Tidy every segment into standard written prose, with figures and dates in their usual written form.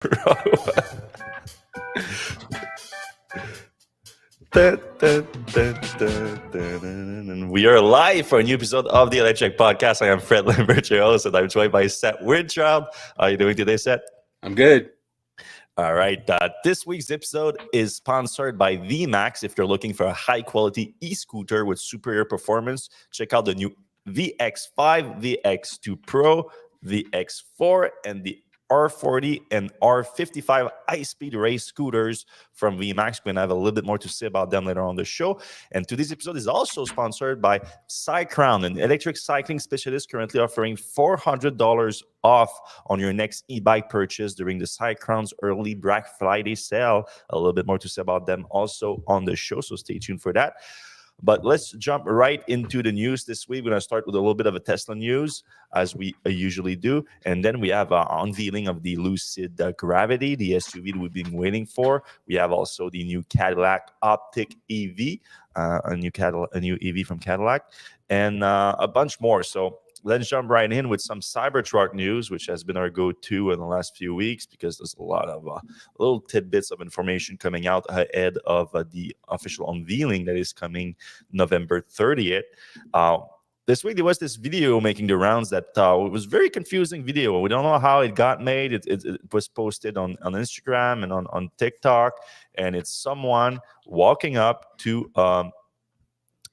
And we are live for a new episode of the Electrek Podcast. I am Fred Lambert, your host, and I'm joined by Seth Windchild. How are you doing today, Seth? I'm good. All right. This week's episode is sponsored by VMAX. If you're looking for a high-quality e-scooter with superior performance, check out the new VX5, VX2 Pro, VX4, and the R40 and R55 high-speed race scooters from VMAX. We're going to have a little bit more to say about them later on the show. And today's episode is also sponsored by Cycrown, an electric cycling specialist currently offering $400 off on your next e-bike purchase during the Cycrown's early Black Friday sale. A little bit more to say about them also on the show, so stay tuned for that. But let's jump right into the news this week. We're going to start with a little bit of a Tesla news, as we usually do. And then we have an unveiling of the Lucid Gravity, the SUV that we've been waiting for. We have also the new Cadillac OPTIQ EV, a new EV from Cadillac, and a bunch more. So let's jump right in with some Cybertruck news, which has been our go-to in the last few weeks because there's a lot of little tidbits of information coming out ahead of the official unveiling that is coming November 30th. This week, there was this video making the rounds that it was a very confusing video. We don't know how it got made. It was posted on Instagram and on TikTok, and it's someone walking up to a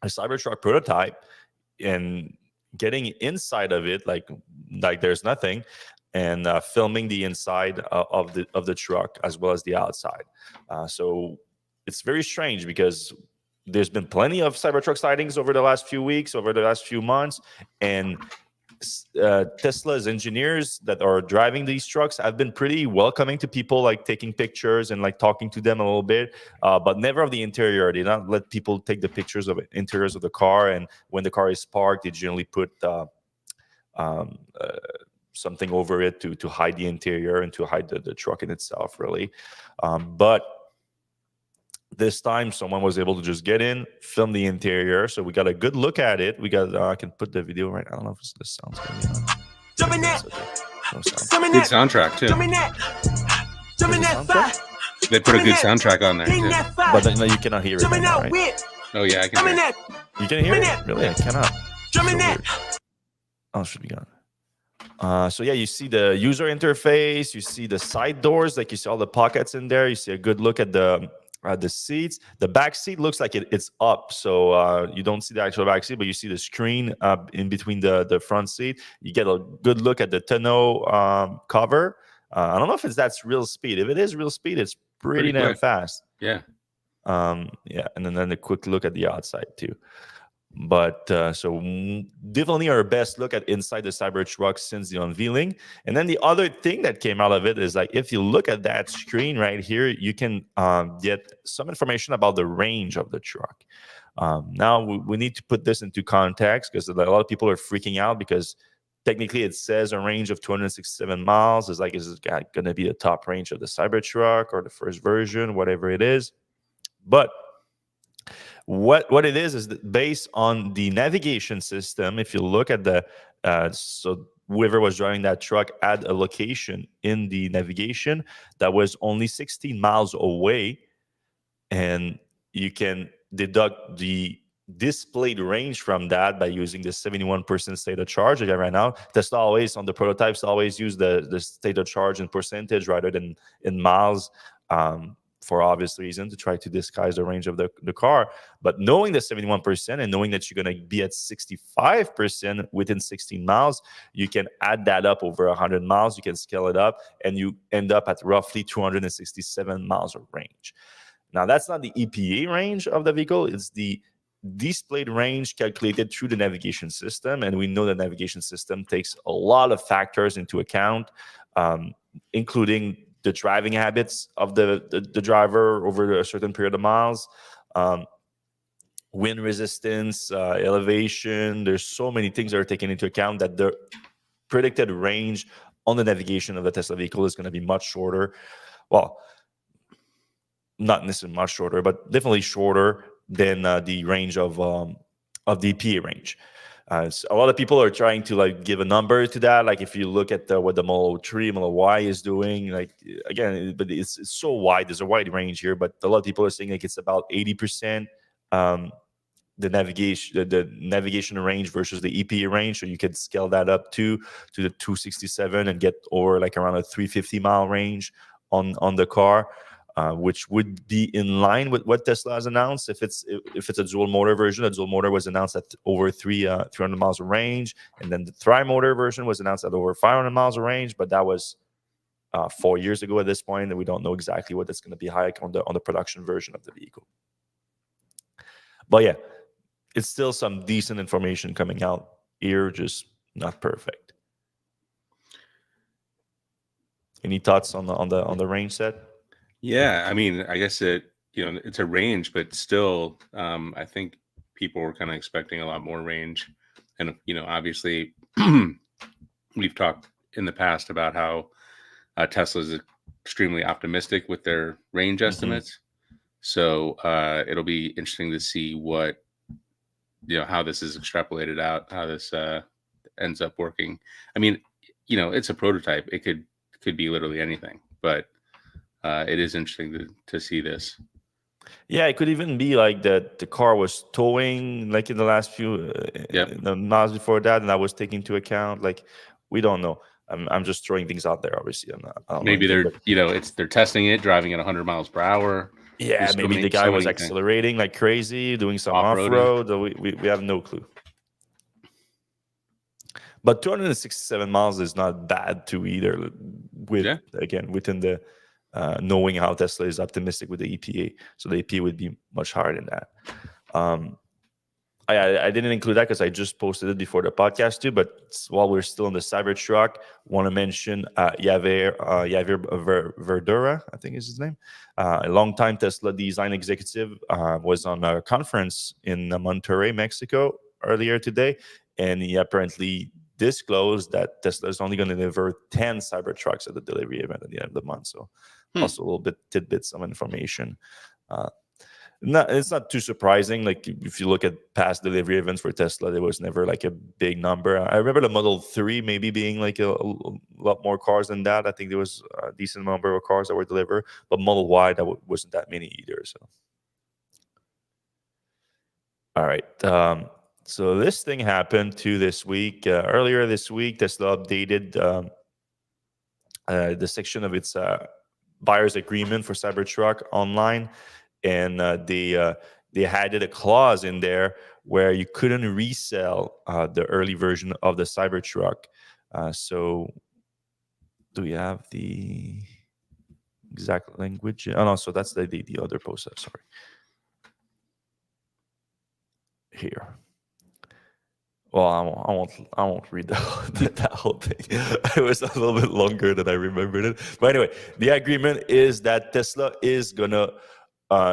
Cybertruck prototype and getting inside of it like there's nothing, and filming the inside of the truck as well as the outside. So it's very strange because there's been plenty of Cybertruck sightings over the last few weeks, over the last few months, and Tesla's engineers that are driving these trucks have been pretty welcoming to people, like taking pictures and like talking to them a little bit, but never of the interior. They don't let people take the pictures of interiors of the car, and when the car is parked, they generally put something over it to hide the interior and to hide the truck in itself, really. But this time, someone was able to just get in, film the interior, so we got a good look at it. We got I can put the video right. I don't know if this sounds going to be on. Jumping that. Okay. No sound. Good soundtrack too. They put a good soundtrack on there too. But then, you cannot hear it right now, right? Oh yeah, I can hear it. You can hear it? Really? I cannot. So weird. Oh, it should be gone. So yeah, you see the user interface. You see the side doors, like you see all the pockets in there. You see a good look at the seats. The back seat looks like it's up, so you don't see the actual back seat, but you see the screen in between the front seat. You get a good look at the tonneau cover. I don't know if that's real speed. If it is real speed, it's pretty damn fast. Yeah. Yeah, and then a quick look at the outside too. But so definitely our best look at inside the Cybertruck since the unveiling. And then the other thing that came out of it is, like, if you look at that screen right here, you can get some information about the range of the truck. Now we need to put this into context because a lot of people are freaking out because technically it says a range of 267 miles. Is it going to be the top range of the Cybertruck or the first version, whatever it is? But what it is that based on the navigation system, if you look at the so whoever was driving that truck had a location in the navigation that was only 16 miles away, and you can deduct the displayed range from that by using the 71% state of charge. Again, right now, Tesla always, on the prototypes, always use the state of charge in percentage rather than in miles, for obvious reason, to try to disguise the range of the car. But knowing the 71% and knowing that you're going to be at 65% within 16 miles, you can add that up over 100 miles. You can scale it up, and you end up at roughly 267 miles of range. Now, that's not the EPA range of the vehicle. It's the displayed range calculated through the navigation system. And we know the navigation system takes a lot of factors into account, including the driving habits of the driver over a certain period of miles, wind resistance, elevation. There's so many things that are taken into account that the predicted range on the navigation of the Tesla vehicle is going to be much shorter. Well, not necessarily much shorter, but definitely shorter than the range of the EPA range. So a lot of people are trying to like give a number to that. Like if you look at what the Model 3, Model Y is doing, like again, but it's so wide. There's a wide range here, but a lot of people are saying like it's about 80%. The navigation range versus the EPA range, so you can scale that up to the 267 and get over like around a 350-mile range on the car. Which would be in line with what Tesla has announced. If it's a dual motor version, the dual motor was announced at over 300 miles of range, and then the tri-motor version was announced at over 500 miles of range. But that was 4 years ago at this point, and we don't know exactly what it's going to be like on the production version of the vehicle. But yeah, it's still some decent information coming out here, just not perfect. Any thoughts on the range set? Yeah, I mean, I guess it's a range, but still, I think people were kind of expecting a lot more range. And, obviously, we've talked in the past about how Tesla is extremely optimistic with their range estimates. So it'll be interesting to see what, how this is extrapolated out, how this ends up working. I mean, it's a prototype. It could be literally anything, but it is interesting to see this. Yeah, it could even be like that the car was towing like in the last few the miles before that, and that was taken into account. Like, we don't know. I'm just throwing things out there. Obviously, I don't maybe know anything, they're testing it, driving at 100 miles per hour. Yeah, maybe the guy was accelerating like crazy, doing some off-road. We have no clue. But 267 miles is not bad too either. Again, within the knowing how Tesla is optimistic with the EPA, so the EPA would be much higher than that. I didn't include that because I just posted it before the podcast too. But while we're still in the Cybertruck, want to mention Javier Verdura, I think is his name, a longtime Tesla design executive, was on a conference in Monterrey, Mexico earlier today, and he apparently disclosed that Tesla is only going to deliver 10 Cybertrucks at the delivery event at the end of the month. So also a little bit tidbits of information. It's not too surprising. Like if you look at past delivery events for Tesla, there was never like a big number. I remember the Model 3 maybe being like a lot more cars than that. I think there was a decent number of cars that were delivered, but Model Y, that wasn't that many either. So, all right. So this thing happened too this week. Earlier this week, Tesla updated the section of its buyer's agreement for Cybertruck online, and they added a clause in there where you couldn't resell the early version of the Cybertruck. So do we have the exact language? Oh no, so that's the other post. Sorry. Here. Well, I won't read that whole thing. It was a little bit longer than I remembered it. But anyway, the agreement is that Tesla is gonna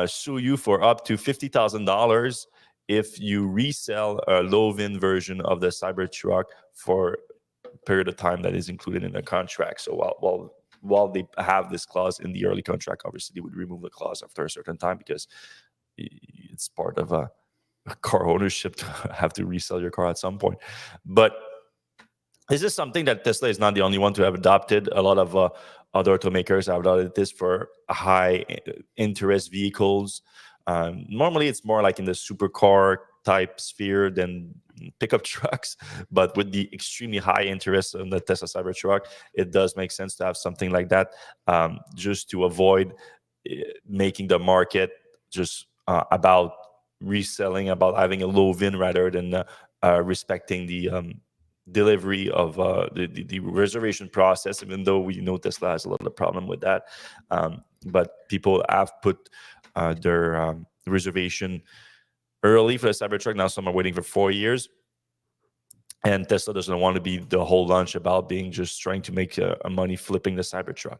sue you for up to $50,000 if you resell a low-VIN version of the Cybertruck for a period of time that is included in the contract. So while they have this clause in the early contract, obviously they would remove the clause after a certain time because it's part of a car ownership to have to resell your car at some point. But this is something that Tesla is not the only one to have adopted. A lot of other automakers have adopted this for high interest vehicles. Normally, it's more like in the supercar type sphere than pickup trucks. But with the extremely high interest in the Tesla Cybertruck, it does make sense to have something like that, just to avoid making the market just about reselling, about having a low VIN rather than respecting the delivery of the reservation process, even though we know Tesla has a lot of problem with that. But people have put their reservation early for the Cybertruck. Now some are waiting for 4 years. And Tesla doesn't want to be the whole lunch about being just trying to make money flipping the Cybertruck.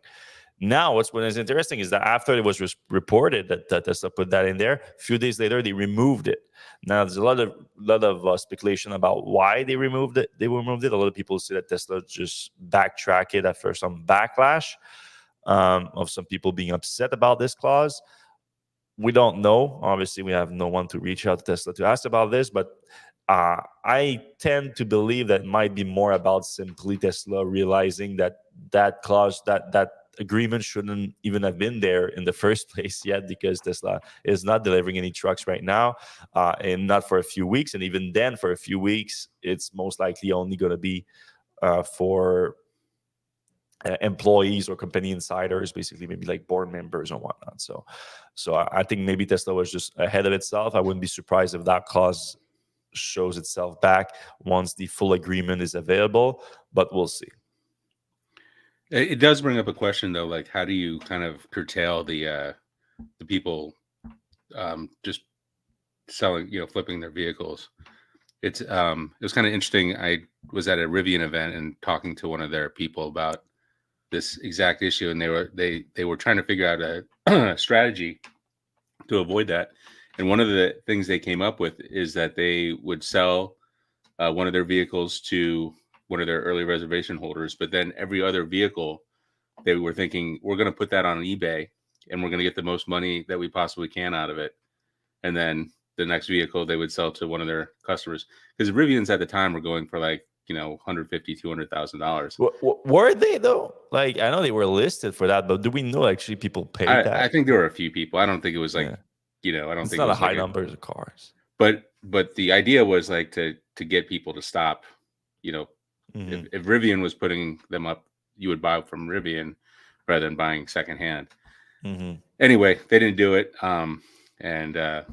Now, what is interesting is that after it was reported that Tesla put that in there, a few days later they removed it. Now, there's a lot of speculation about why they removed it. A lot of people say that Tesla just backtracked it after some backlash of some people being upset about this clause. We don't know. Obviously, we have no one to reach out to Tesla to ask about this, but I tend to believe that it might be more about simply Tesla realizing that clause, that agreement shouldn't even have been there in the first place yet, because Tesla is not delivering any trucks right now, and not for a few weeks. And even then, for a few weeks, it's most likely only going to be for employees or company insiders, basically maybe like board members or whatnot. So I think maybe Tesla was just ahead of itself. I wouldn't be surprised if that clause shows itself back once the full agreement is available, but we'll see. It does bring up a question though, like how do you kind of curtail the people just selling, flipping their vehicles? It was kind of interesting. I was at a Rivian event and talking to one of their people about this exact issue, and they were trying to figure out a strategy to avoid that. And one of the things they came up with is that they would sell one of their vehicles to one of their early reservation holders, but then every other vehicle, they were thinking, we're going to put that on eBay and we're going to get the most money that we possibly can out of it. And then the next vehicle they would sell to one of their customers, because Rivians at the time were going for like, $150,000, $200,000. Were they though? Like, I know they were listed for that, but do we know actually people paid that? I think there were a few people. I don't think it was like, I don't it's think not it was a high like number of cars. But the idea was like to get people to stop. If Rivian was putting them up, you would buy from Rivian rather than buying secondhand. Anyway, they didn't do it, and here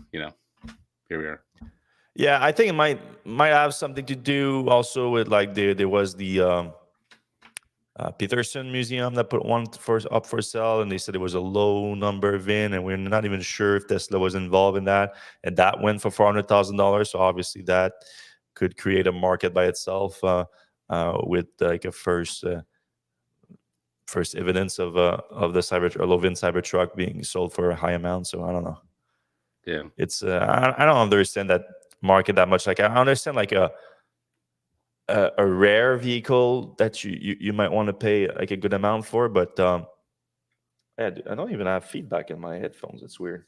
we are. Yeah, I think it might have something to do also with like there was the Peterson Museum that put one up for sale, and they said it was a low number VIN, and we're not even sure if Tesla was involved in that, and that went for $400,000. So obviously that could create a market by itself with like a first evidence of the low VIN Cybertruck being sold for a high amount. So I don't know. Yeah, it's I don't understand that market that much. Like I understand like a rare vehicle that you might want to pay like a good amount for, but I don't even have feedback in my headphones. It's weird.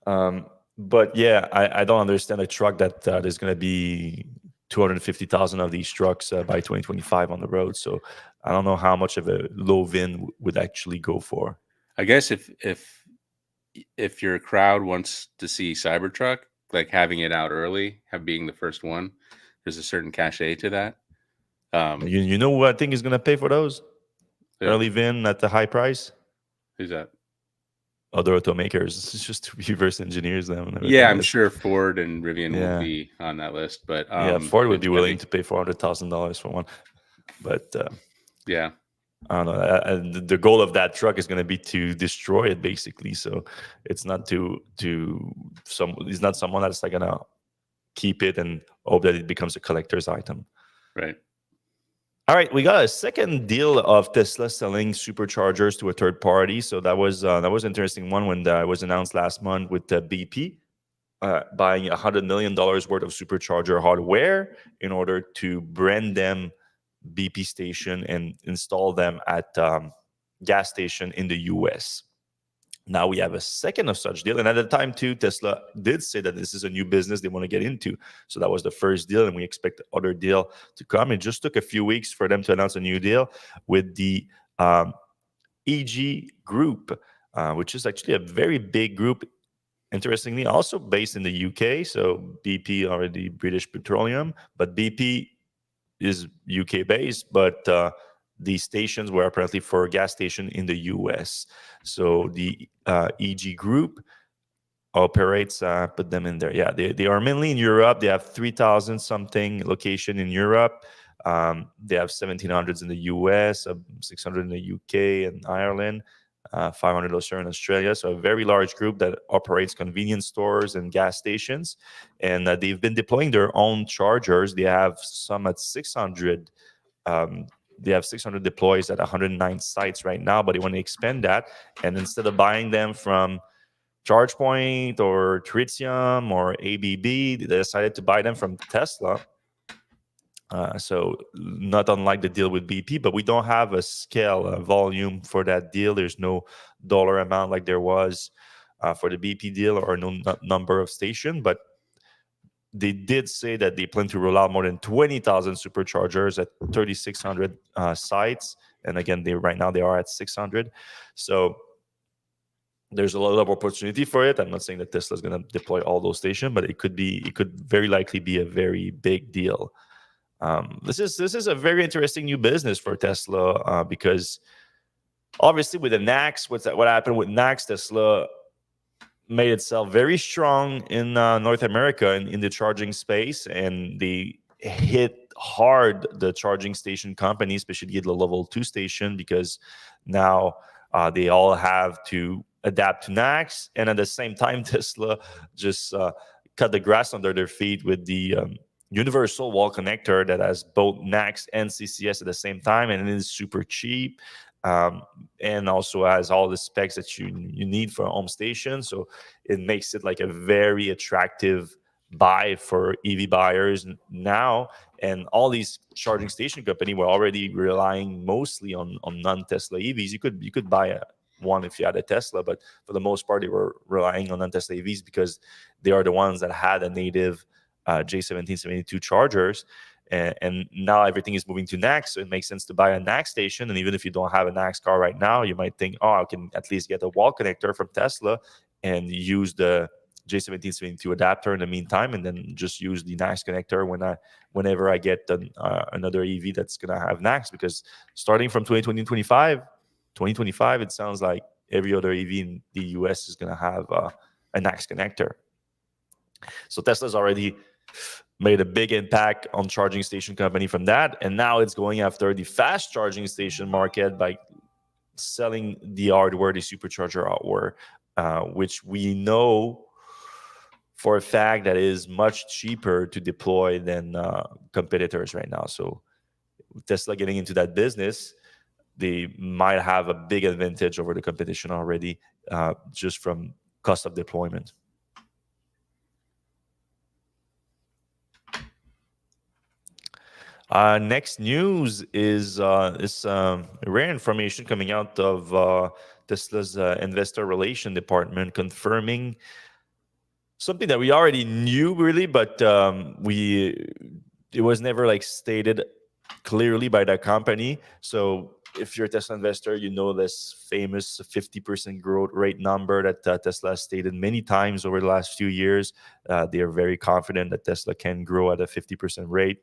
But yeah, I don't understand a truck that is going to be 250,000 of these trucks by 2025 on the road. So I don't know how much of a low VIN would actually go for. I guess if your crowd wants to see Cybertruck, like having it out early, being the first one, there's a certain cachet to that. You know who I think is going to pay for those? Yeah. Early VIN at the high price? Who's that? Other automakers. It's just to reverse engineers them. Yeah, I'm sure Ford and Rivian will be on that list. But Ford would be willing to pay $400,000 for one. But yeah, I don't know. The goal of that truck is going to be to destroy it, basically. So it's not it's not someone that's like going to keep it and hope that it becomes a collector's item. Right. All right, we got a second deal of Tesla selling superchargers to a third party. So that was an interesting one when that was announced last month with BP buying $100 million worth of supercharger hardware in order to brand them BP station and install them at gas station in the US. Now we have a second of such deal. And at the time, too, Tesla did say that this is a new business they want to get into. So that was the first deal, and we expect the other deal to come. It just took a few weeks for them to announce a new deal with the EG Group, which is actually a very big group, interestingly, also based in the UK. So BP, already British Petroleum, but BP is UK-based, but the stations were apparently for a gas station in the US. So the EG Group operates, put them in there. Yeah, they are mainly in Europe. They have 3,000 something location in Europe. They have 1,700s in the US, 600 in the UK and Ireland, 500 or so in Australia. So a very large group that operates convenience stores and gas stations. And they've been deploying their own chargers. They have some at 600. They have 600 deploys at 109 sites right now, but they want to expand that. And instead of buying them from ChargePoint or Tritium or ABB, they decided to buy them from Tesla. So not unlike the deal with BP, but we don't have a scale, a volume for that deal. There's no dollar amount like there was for the BP deal, or no number of station. But they did say that they plan to roll out more than 20,000 superchargers at 3,600 sites. And again, right now they are at 600. So there's a lot of opportunity for it. I'm not saying that Tesla is going to deploy all those stations, but it could very likely be a very big deal. This is a very interesting new business for Tesla because obviously with the NACS, what happened with NACS, Tesla made itself very strong in North America in the charging space, and they hit hard the charging station companies, especially the level 2 station, because now they all have to adapt to NACS, and at the same time Tesla just cut the grass under their feet with the universal wall connector that has both NACS and CCS at the same time, and it is super cheap. And also has all the specs that you need for a home station. So it makes it like a very attractive buy for EV buyers now. And all these charging station companies were already relying mostly on non-Tesla EVs. You could buy one if you had a Tesla, but for the most part, they were relying on non-Tesla EVs because they are the ones that had a native J1772 chargers. And now everything is moving to NACS, so it makes sense to buy a NACS station. And even if you don't have a NACS car right now, you might think, oh, I can at least get a wall connector from Tesla and use the J1772 adapter in the meantime, and then just use the NACS connector whenever I get another EV that's going to have NACS. Because starting from 2025, it sounds like every other EV in the US is going to have a NACS connector. So Tesla's already made a big impact on charging station company from that, and now it's going after the fast charging station market by selling the hardware, the supercharger hardware, which we know for a fact that is much cheaper to deploy than competitors right now. So Tesla getting into that business, they might have a big advantage over the competition already, just from cost of deployment. Next news is rare information coming out of Tesla's investor relation department, confirming something that we already knew, really, but it was never like stated clearly by the company. So if you're a Tesla investor, you know this famous 50% growth rate number that Tesla has stated many times over the last few years. They are very confident that Tesla can grow at a 50% rate.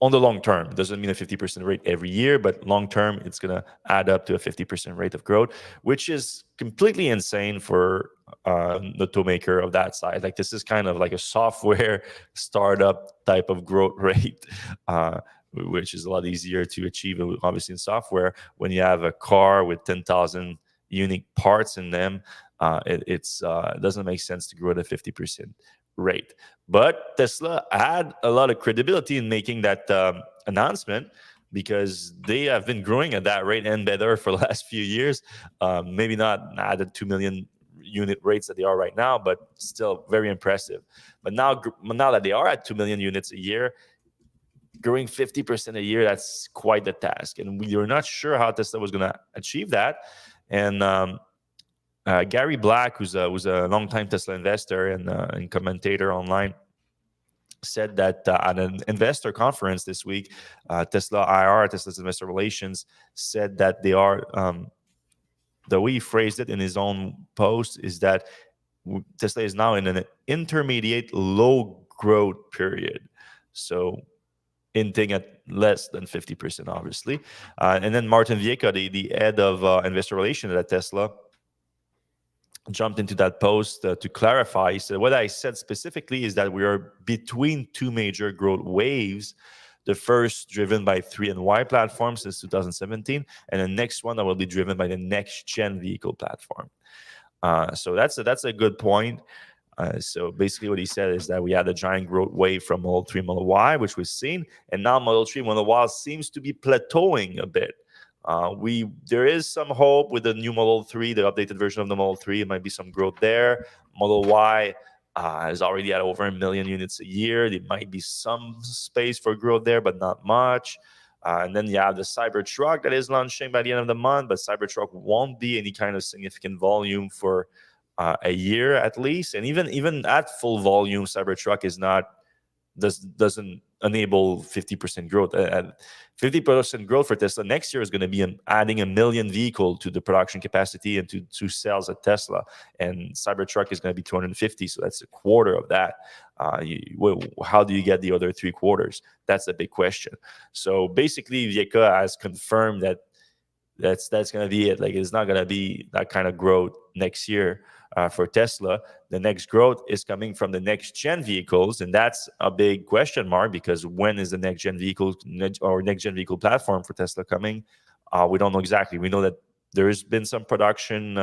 On the long term, doesn't mean a 50% rate every year, but long term, it's going to add up to a 50% rate of growth, which is completely insane for the automaker of that size. Like, this is kind of like a software startup type of growth rate, which is a lot easier to achieve, obviously, in software. When you have a car with 10,000 unique parts in them, it doesn't make sense to grow at a 50% rate. But Tesla had a lot of credibility in making that announcement, because they have been growing at that rate and better for the last few years. Maybe not at the 2 million unit rates that they are right now, but still very impressive. But now that they are at 2 million units a year, growing 50% a year, that's quite the task. And we were not sure how Tesla was going to achieve that. And Gary Black, who's a longtime Tesla investor and commentator online, said that at an investor conference this week, Tesla's Investor Relations, said that they are, the way he phrased it in his own post is that Tesla is now in an intermediate low growth period. So hinting at less than 50%, obviously. And then Martin Viecha, the head of investor relations at Tesla, jumped into that post to clarify. He said, what I said specifically is that we are between two major growth waves. The first driven by 3 and Y platforms since 2017, and the next one that will be driven by the next gen vehicle platform. So that's a good point. So basically what he said is that we had a giant growth wave from Model 3 and Model Y, which we've seen, and now Model 3 and Model Y seems to be plateauing a bit. There is some hope with the new Model 3, the updated version of the Model 3. It might be some growth there. Model Y is already at over 1 million units a year. There might be some space for growth there, but not much. And then you have the Cybertruck that is launching by the end of the month, but Cybertruck won't be any kind of significant volume for a year at least. And even at full volume, Cybertruck doesn't enable 50% growth. 50% growth for Tesla next year is going to be adding 1 million vehicle to the production capacity and to sales at Tesla. And Cybertruck is going to be 250, so that's a quarter of that. How do you get the other 3/4? That's a big question. So basically, Vieka has confirmed that that's going to be it. Like, it's not going to be that kind of growth next year for Tesla. The next growth is coming from the next gen vehicles, and that's a big question mark, because when is the next gen vehicle or next gen vehicle platform for Tesla coming? We don't know exactly. We know that there has been some production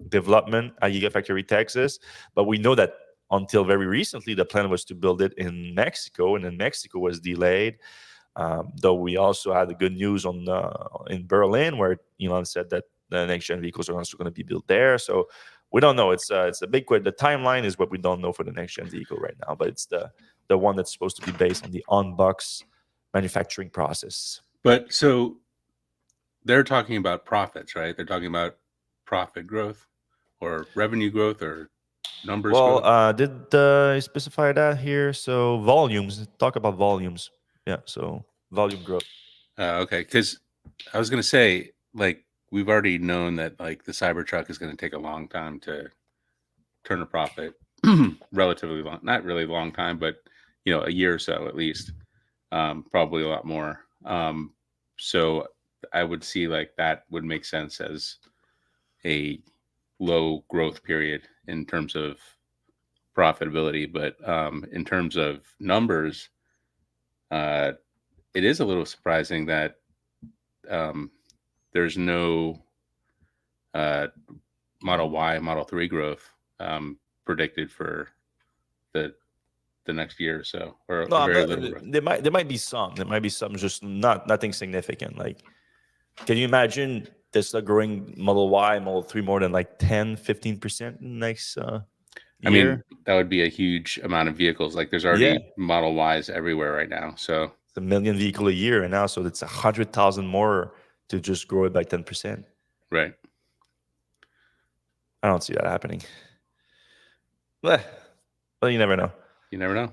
development at Gigafactory Texas, but we know that until very recently, the plan was to build it in Mexico, and then Mexico was delayed. Though we also had the good news in Berlin, where Elon said that the next gen vehicles are also going to be built there. So we don't know. It's a big question. The timeline is what we don't know for the next gen vehicle right now, but it's the one that's supposed to be based on the on-box manufacturing process. But so they're talking about profits, right? They're talking about profit growth or revenue growth or numbers. Well, did I specify that here? So volumes. Talk about volumes. Yeah. So volume growth. Okay, because I was going to say, like, we've already known that, like, the Cybertruck is going to take a long time to turn a profit. Relatively long, not really long time, but a year or so at least. Probably a lot more. So I would see, like, that would make sense as a low growth period in terms of profitability. But in terms of numbers, it is a little surprising that there's no Model Y, Model 3 growth predicted for the next year or so, or very little growth. There might be some. There might be some, just nothing significant. Like, can you imagine Tesla growing Model Y, Model 3 more than like 10, 15% next year? I mean, that would be a huge amount of vehicles. Like, there's already Model Ys everywhere right now. So it's 1 million vehicle a year, and now so it's 100,000 more to just grow it by 10%. Right. I don't see that happening. Well, you never know. You never know.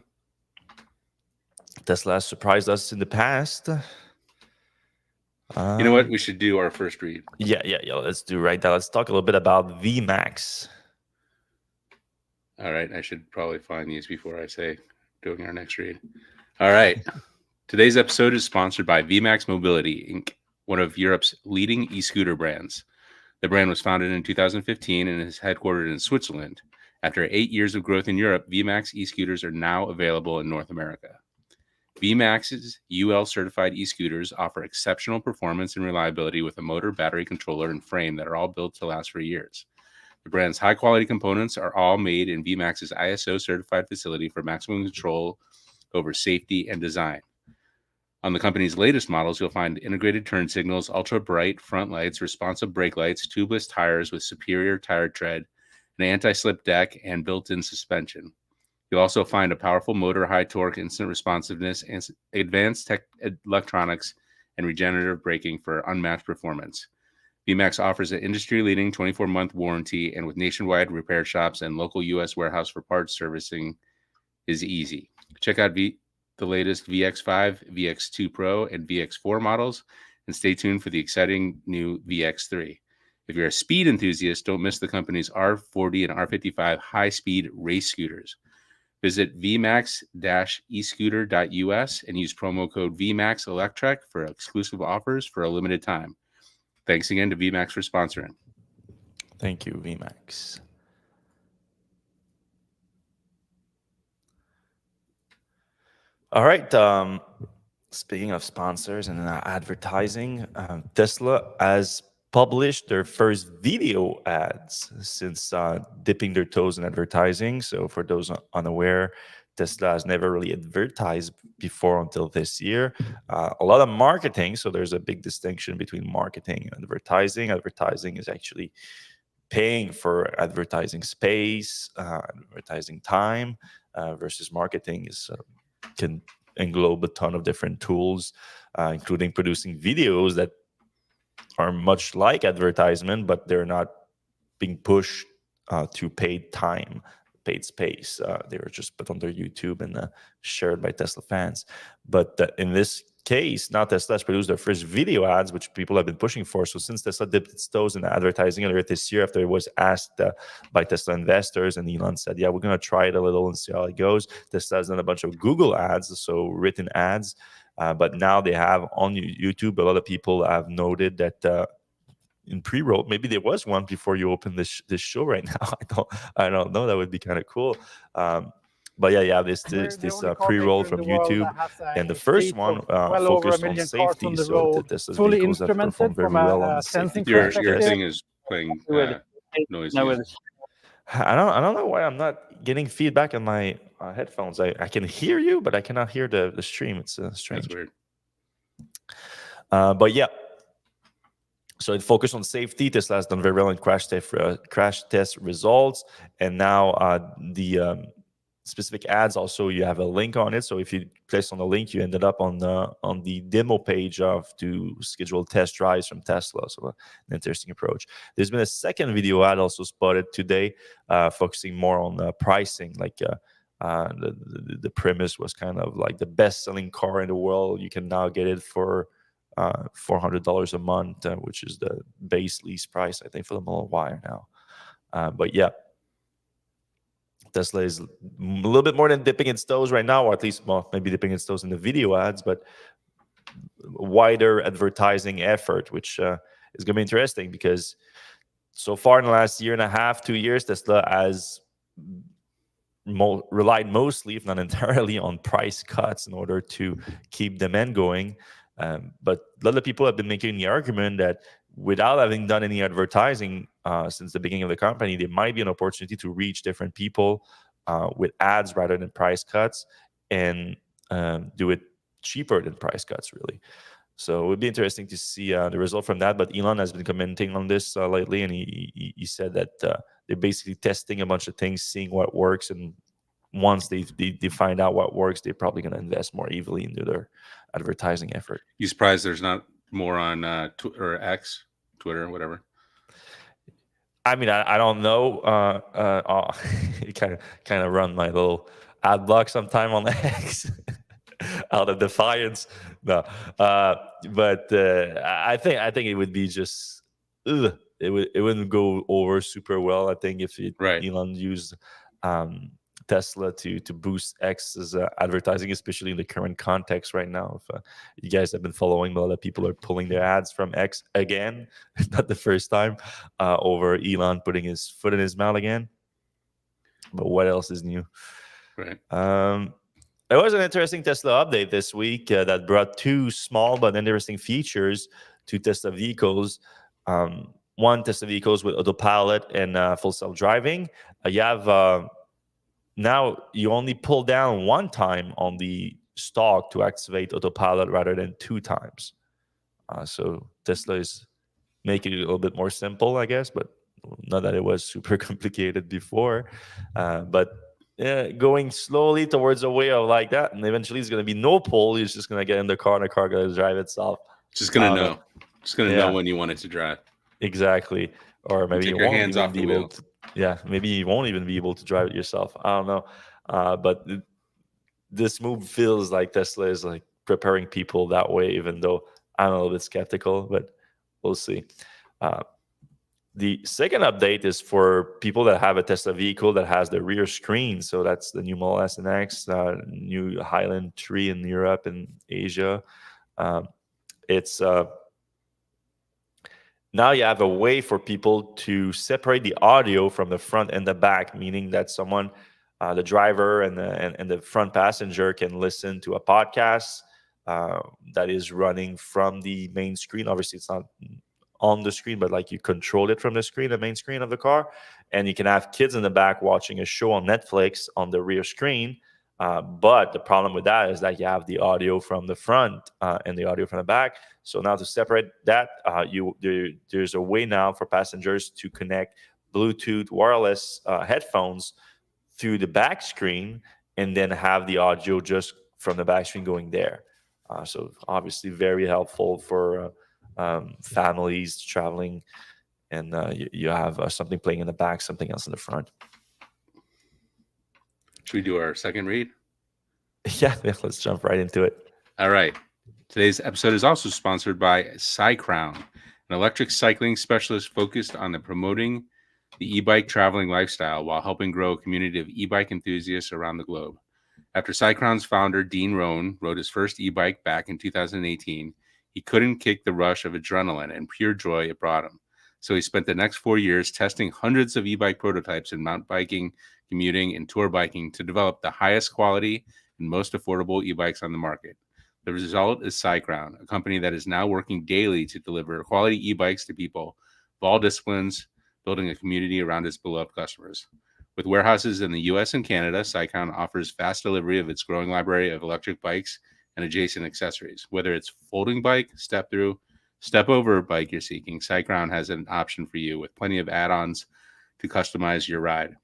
Tesla has surprised us in the past. You know what? We should do our first read. Yeah. Let's do right now. Let's talk a little bit about VMAX. All right. I should probably find these before I say doing our next read. All right. Today's episode is sponsored by VMAX Mobility, Inc., one of Europe's leading e-scooter brands. The brand was founded in 2015 and is headquartered in Switzerland. After 8 years of growth in Europe, VMAX e-scooters are now available in North America. VMAX's UL-certified e-scooters offer exceptional performance and reliability with a motor, battery controller, and frame that are all built to last for years. The brand's high-quality components are all made in VMAX's ISO-certified facility for maximum control over safety and design. On the company's latest models, you'll find integrated turn signals, ultra-bright front lights, responsive brake lights, tubeless tires with superior tire tread, an anti-slip deck, and built-in suspension. You'll also find a powerful motor, high torque, instant responsiveness, and advanced electronics and regenerative braking for unmatched performance. VMAX offers an industry-leading 24-month warranty, and with nationwide repair shops and local U.S. warehouse for parts servicing is easy. Check out the latest VX5, VX2 Pro, and VX4 models, and stay tuned for the exciting new VX3. If you're a speed enthusiast, don't miss the company's R40 and R55 high-speed race scooters. Visit vmax-escooter.us and use promo code VMAXElectrek for exclusive offers for a limited time. Thanks again to VMAX for sponsoring. Thank you, VMAX. All right. Speaking of sponsors and advertising, Tesla has published their first video ads since dipping their toes in advertising. So for those unaware, Tesla has never really advertised before until this year. A lot of marketing. So there's a big distinction between marketing and advertising. Advertising is actually paying for advertising space, advertising time, versus marketing can englobe a ton of different tools, including producing videos that are much like advertisement, but they're not being pushed to paid time, paid space. They were just put on their YouTube and shared by Tesla fans. But in this case, now Tesla has produced their first video ads, which people have been pushing for. So since Tesla dipped its toes in advertising earlier this year, after it was asked by Tesla investors, and Elon said, yeah, we're going to try it a little and see how it goes. Tesla has done a bunch of Google ads, so written ads. But now they have on YouTube, a lot of people have noted that in pre-roll, maybe there was one before you open this show right now. I don't know. That would be kind of cool. But yeah, this pre-roll from YouTube, and the first one focused on safety. So this vehicles have performed very well on the safety. Your thing is playing noisy. I don't know why I'm not getting feedback on my headphones. I can hear you, but I cannot hear the stream. It's strange. That's weird. But yeah. So it focused on safety. Tesla has done very well in crash test results, and now the specific ads. Also, you have a link on it. So if you place on the link, you ended up on the demo page to schedule test drives from Tesla. So an interesting approach. There's been a second video ad also spotted today, focusing more on pricing. Like the premise was kind of like the best-selling car in the world. You can now get it for $400 a month, which is the base lease price, I think, for the Model Y now. But yeah, Tesla is a little bit more than dipping its toes right now, or at least maybe dipping its toes in the video ads, but wider advertising effort, which is going to be interesting because so far in the last year and a half, 2 years, Tesla has relied mostly, if not entirely, on price cuts in order to keep demand going. But a lot of people have been making the argument that without having done any advertising since the beginning of the company, there might be an opportunity to reach different people with ads rather than price cuts, and do it cheaper than price cuts, really. So it would be interesting to see the result from that. But Elon has been commenting on this lately, and he said that they're basically testing a bunch of things, seeing what works, and once they find out what works, they're probably going to invest more heavily into their advertising effort. You surprised there's not more on or X, Twitter, whatever? I mean, I don't know. Kind of run my little ad block sometime on X out of defiance. No, but I think it would be just it wouldn't go over super well. I think if Elon used Tesla to boost X's advertising, especially in the current context right now. If you guys have been following, a lot of people are pulling their ads from X again, not the first time, over Elon putting his foot in his mouth again. But what else is new? Right. There was an interesting Tesla update this week that brought two small but interesting features to Tesla vehicles. One, Tesla vehicles with Autopilot and full self-driving. You have now you only pull down one time on the stalk to activate Autopilot rather than 2 times. So Tesla is making it a little bit more simple, I guess, but not that it was super complicated before. But going slowly towards a way of like that, and eventually it's going to be no pull. He's just going to get in the car, and the car going to drive itself. Just going to know. Just going to know when you want it to drive. Exactly. Or maybe you won't even be able to. Yeah, maybe you won't even be able to drive it yourself. I don't know. But this move feels like Tesla is like preparing people that way, even though I'm a little bit skeptical, but we'll see. The second update is for people that have a Tesla vehicle that has the rear screen. So that's the new Model S and X, new Highland 3 in Europe and Asia. It's now you have a way for people to separate the audio from the front and the back, meaning that someone, the driver and the front passenger, can listen to a podcast that is running from the main screen. Obviously, it's not on the screen, but like you control it from the screen, the main screen of the car, and you can have kids in the back watching a show on Netflix on the rear screen. But the problem with that is that you have the audio from the front and the audio from the back. So now to separate that, there's a way now for passengers to connect Bluetooth wireless headphones through the back screen and then have the audio just from the back screen going there. So obviously very helpful for families traveling and you have something playing in the back, something else in the front. Should we do our second read? Yeah, let's jump right into it. All right. Today's episode is also sponsored by Cycrown, an electric cycling specialist focused on promoting the e-bike traveling lifestyle while helping grow a community of e-bike enthusiasts around the globe. After Cycrown's founder, Dean Rohn, rode his first e-bike back in 2018, he couldn't kick the rush of adrenaline and pure joy it brought him. So he spent the next 4 years testing hundreds of e-bike prototypes in mountain biking, commuting, and tour biking to develop the highest quality and most affordable e-bikes on the market. The result is Cycrown, a company that is now working daily to deliver quality e-bikes to people of all disciplines, building a community around its beloved customers. With warehouses in the US and Canada, Cycrown offers fast delivery of its growing library of electric bikes and adjacent accessories. Whether it's folding bike, step through, step over bike you're seeking, Cycrown has an option for you with plenty of add-ons to customize your ride.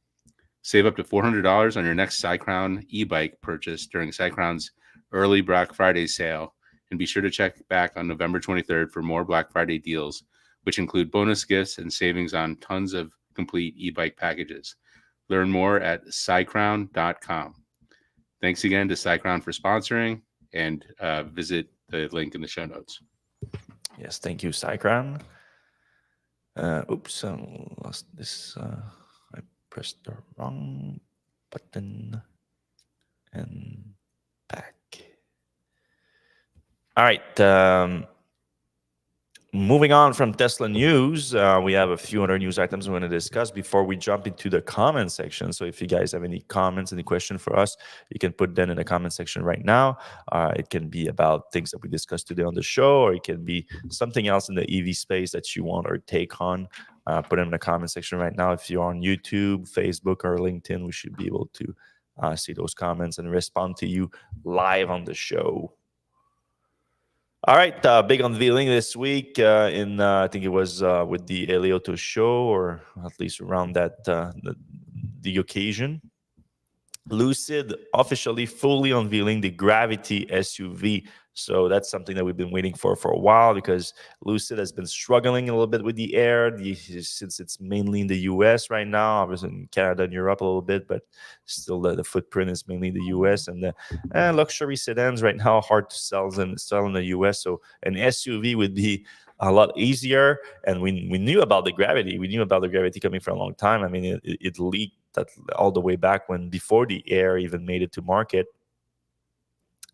Save up to $400 on your next Cycrown e-bike purchase during Cycrown's early Black Friday sale, and be sure to check back on November 23rd for more Black Friday deals, which include bonus gifts and savings on tons of complete e-bike packages. Learn more at Cycrown.com. Thanks again to Cycrown for sponsoring, and visit the link in the show notes. Yes, thank you, Cycrown. Oops, I lost this. I pressed the wrong button. And back. All right. Moving on from Tesla news, we have a few other news items we want to discuss before we jump into the comment section. So if you guys have any comments, any question for us, you can put them in the comment section right now. It can be about things that we discussed today on the show, or it can be something else in the EV space that you want our take on. Put them in the comment section right now. If you're on YouTube, Facebook, or LinkedIn, we should be able to see those comments and respond to you live on the show. All right, big unveiling this week I think it was with the LA Auto Show, or at least around that the occasion. Lucid officially fully unveiling the Gravity SUV. So that's something that we've been waiting for a while, because Lucid has been struggling a little bit with the Air since it's mainly in the US right now. Obviously in Canada and Europe a little bit, but still the footprint is mainly the US. And the luxury sedans right now hard to sell in the US. So an SUV would be a lot easier. And we knew about the Gravity. We knew about the Gravity coming for a long time. I mean, it leaked that all the way back before the Air even made it to market.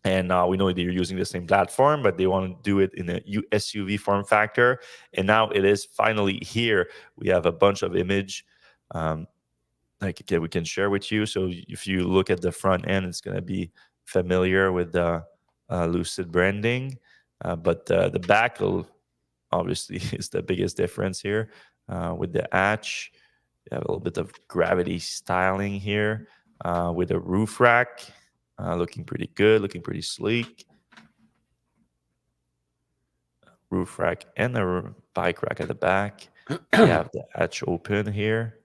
And we know they're using the same platform, but they want to do it in a SUV form factor. And now it is finally here. We have a bunch of image we can share with you. So if you look at the front end, it's going to be familiar with the Lucid branding. But the back obviously is the biggest difference here with the hatch. You have a little bit of Gravity styling here with a roof rack. Looking pretty good, looking pretty sleek. Roof rack and a bike rack at the back. You have the hatch open here.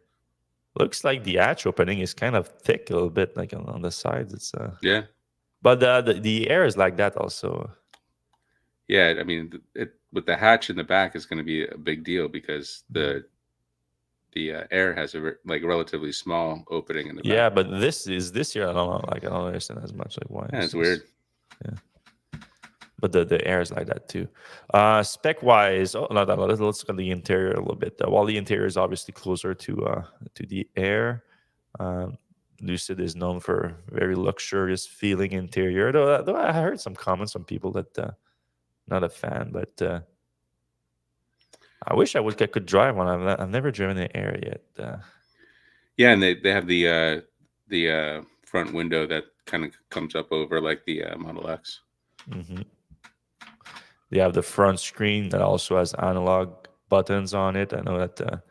Looks like the hatch opening is kind of thick a little bit, like on the sides. It's yeah. But the Air is like that also. Yeah, I mean, with the hatch in the back is going to be a big deal, because the Air has a relatively small opening in the back. Yeah, but this year I don't know. I don't understand as much why. Yeah, it's weird. Yeah, but the Air is like that too. Spec wise, let's look at the interior a little bit. While the interior is obviously closer to the Air, Lucid is known for very luxurious feeling interior. Though I heard some comments from people that not a fan, but. I wish I could drive one. I've never driven an Air yet. Yeah, and they have the front window that kind of comes up over like the Model X. Mm-hmm. They have the front screen that also has analog buttons on it. I know that a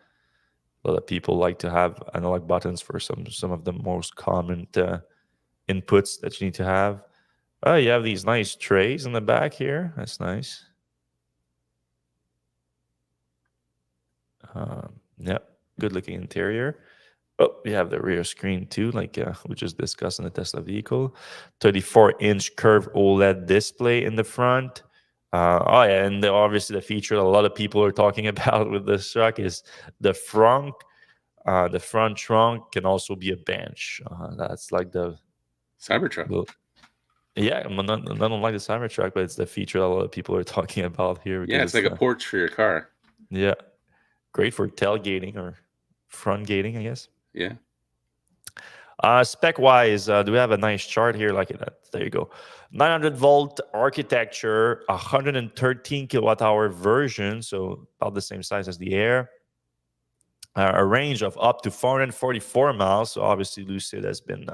lot of people like to have analog buttons for some of the most common inputs that you need to have. Oh, you have these nice trays in the back here. That's nice. Yep, good looking interior. Oh, you have the rear screen too, like we just discussed in the Tesla vehicle. 34-inch curved OLED display in the front. Oh yeah, and obviously the feature a lot of people are talking about with this truck is the frunk. The front trunk can also be a bench. That's like Cybertruck. the yeah. I don't like the Cybertruck, but it's the feature a lot of people are talking about here Yeah, because it's like a porch for your car. yeah, great for tailgating or front gating, I guess. Yeah. Spec wise, do we have a nice chart here? Like that. There you go. 900-volt architecture, 113 kilowatt hour version, so about the same size as the Air. A range of up to 444 miles. So obviously, Lucid has been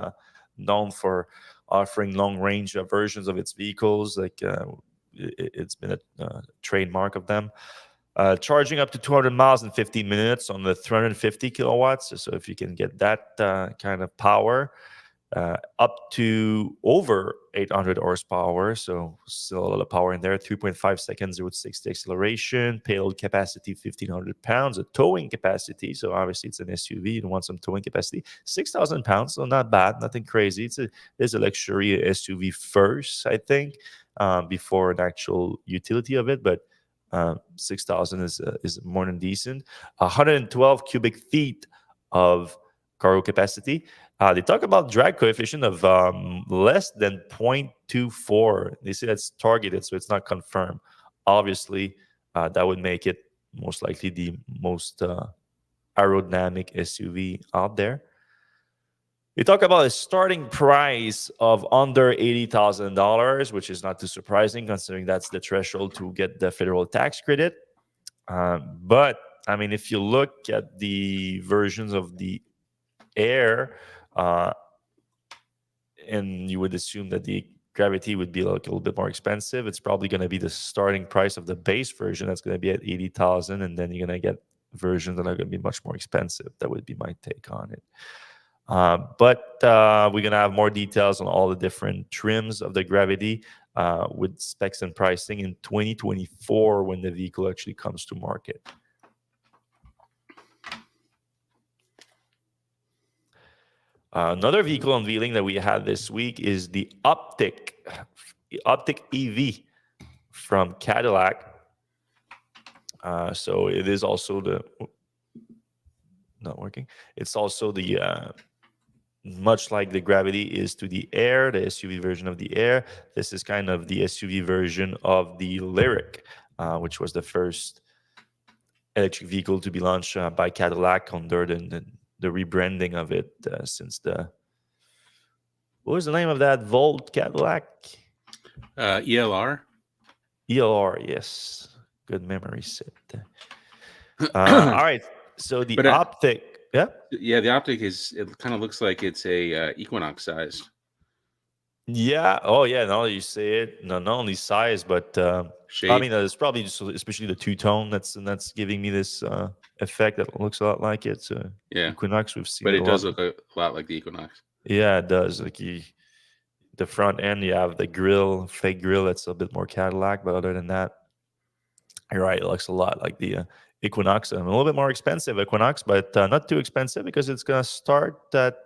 known for offering long range versions of its vehicles. Like it's been a trademark of them. Charging up to 200 miles in 15 minutes on the 350 kilowatts. So if you can get that kind of power, up to over 800 horsepower. So still a lot of power in there. 3.5 seconds, 0 to 60 acceleration. Payload capacity, 1,500 pounds. A towing capacity. So obviously it's an SUV. You want some towing capacity. 6,000 pounds. So not bad. Nothing crazy. It's a luxury SUV first, I think, before an actual utility of it. But 6,000 is more than decent. 112 cubic feet of cargo capacity. They talk about drag coefficient of less than 0.24. They say that's targeted, so it's not confirmed. Obviously, that would make it most likely the most aerodynamic SUV out there. They talk about a starting price of under $80,000, which is not too surprising considering that's the threshold to get the federal tax credit. But I mean, if you look at the versions of the Air, and you would assume that the Gravity would be like a little bit more expensive. It's probably going to be the starting price of the base version that's going to be at 80,000, and then you're going to get versions that are going to be much more expensive. That would be my take on it. But we're going to have more details on all the different trims of the Gravity with specs and pricing in 2024 when the vehicle actually comes to market. Another vehicle unveiling that we had this week is the OPTIQ EV from Cadillac. So it is also not working. It's also the much like the Gravity is to the Air, the SUV version of the Air. This is kind of the SUV version of the LYRIQ, which was the first electric vehicle to be launched by Cadillac under the rebranding of it since what was the name of that Volt Cadillac? ELR. ELR, yes. Good memory set. All right. So the OPTIQ, yeah? Yeah, the OPTIQ it kind of looks like it's a Equinox size. Yeah. Oh, yeah. Now that you say it, not only size, but shape. I mean, it's probably just especially the two-tone that's giving me this effect that looks a lot like it. So yeah, Equinox, we've seen but it it does look a lot like the Equinox. Yeah, it does. Like the front end, you have the fake grill that's a bit more Cadillac, but other than that, you're right. It looks a lot like the Equinox, and a little bit more expensive Equinox, but not too expensive because it's gonna start at.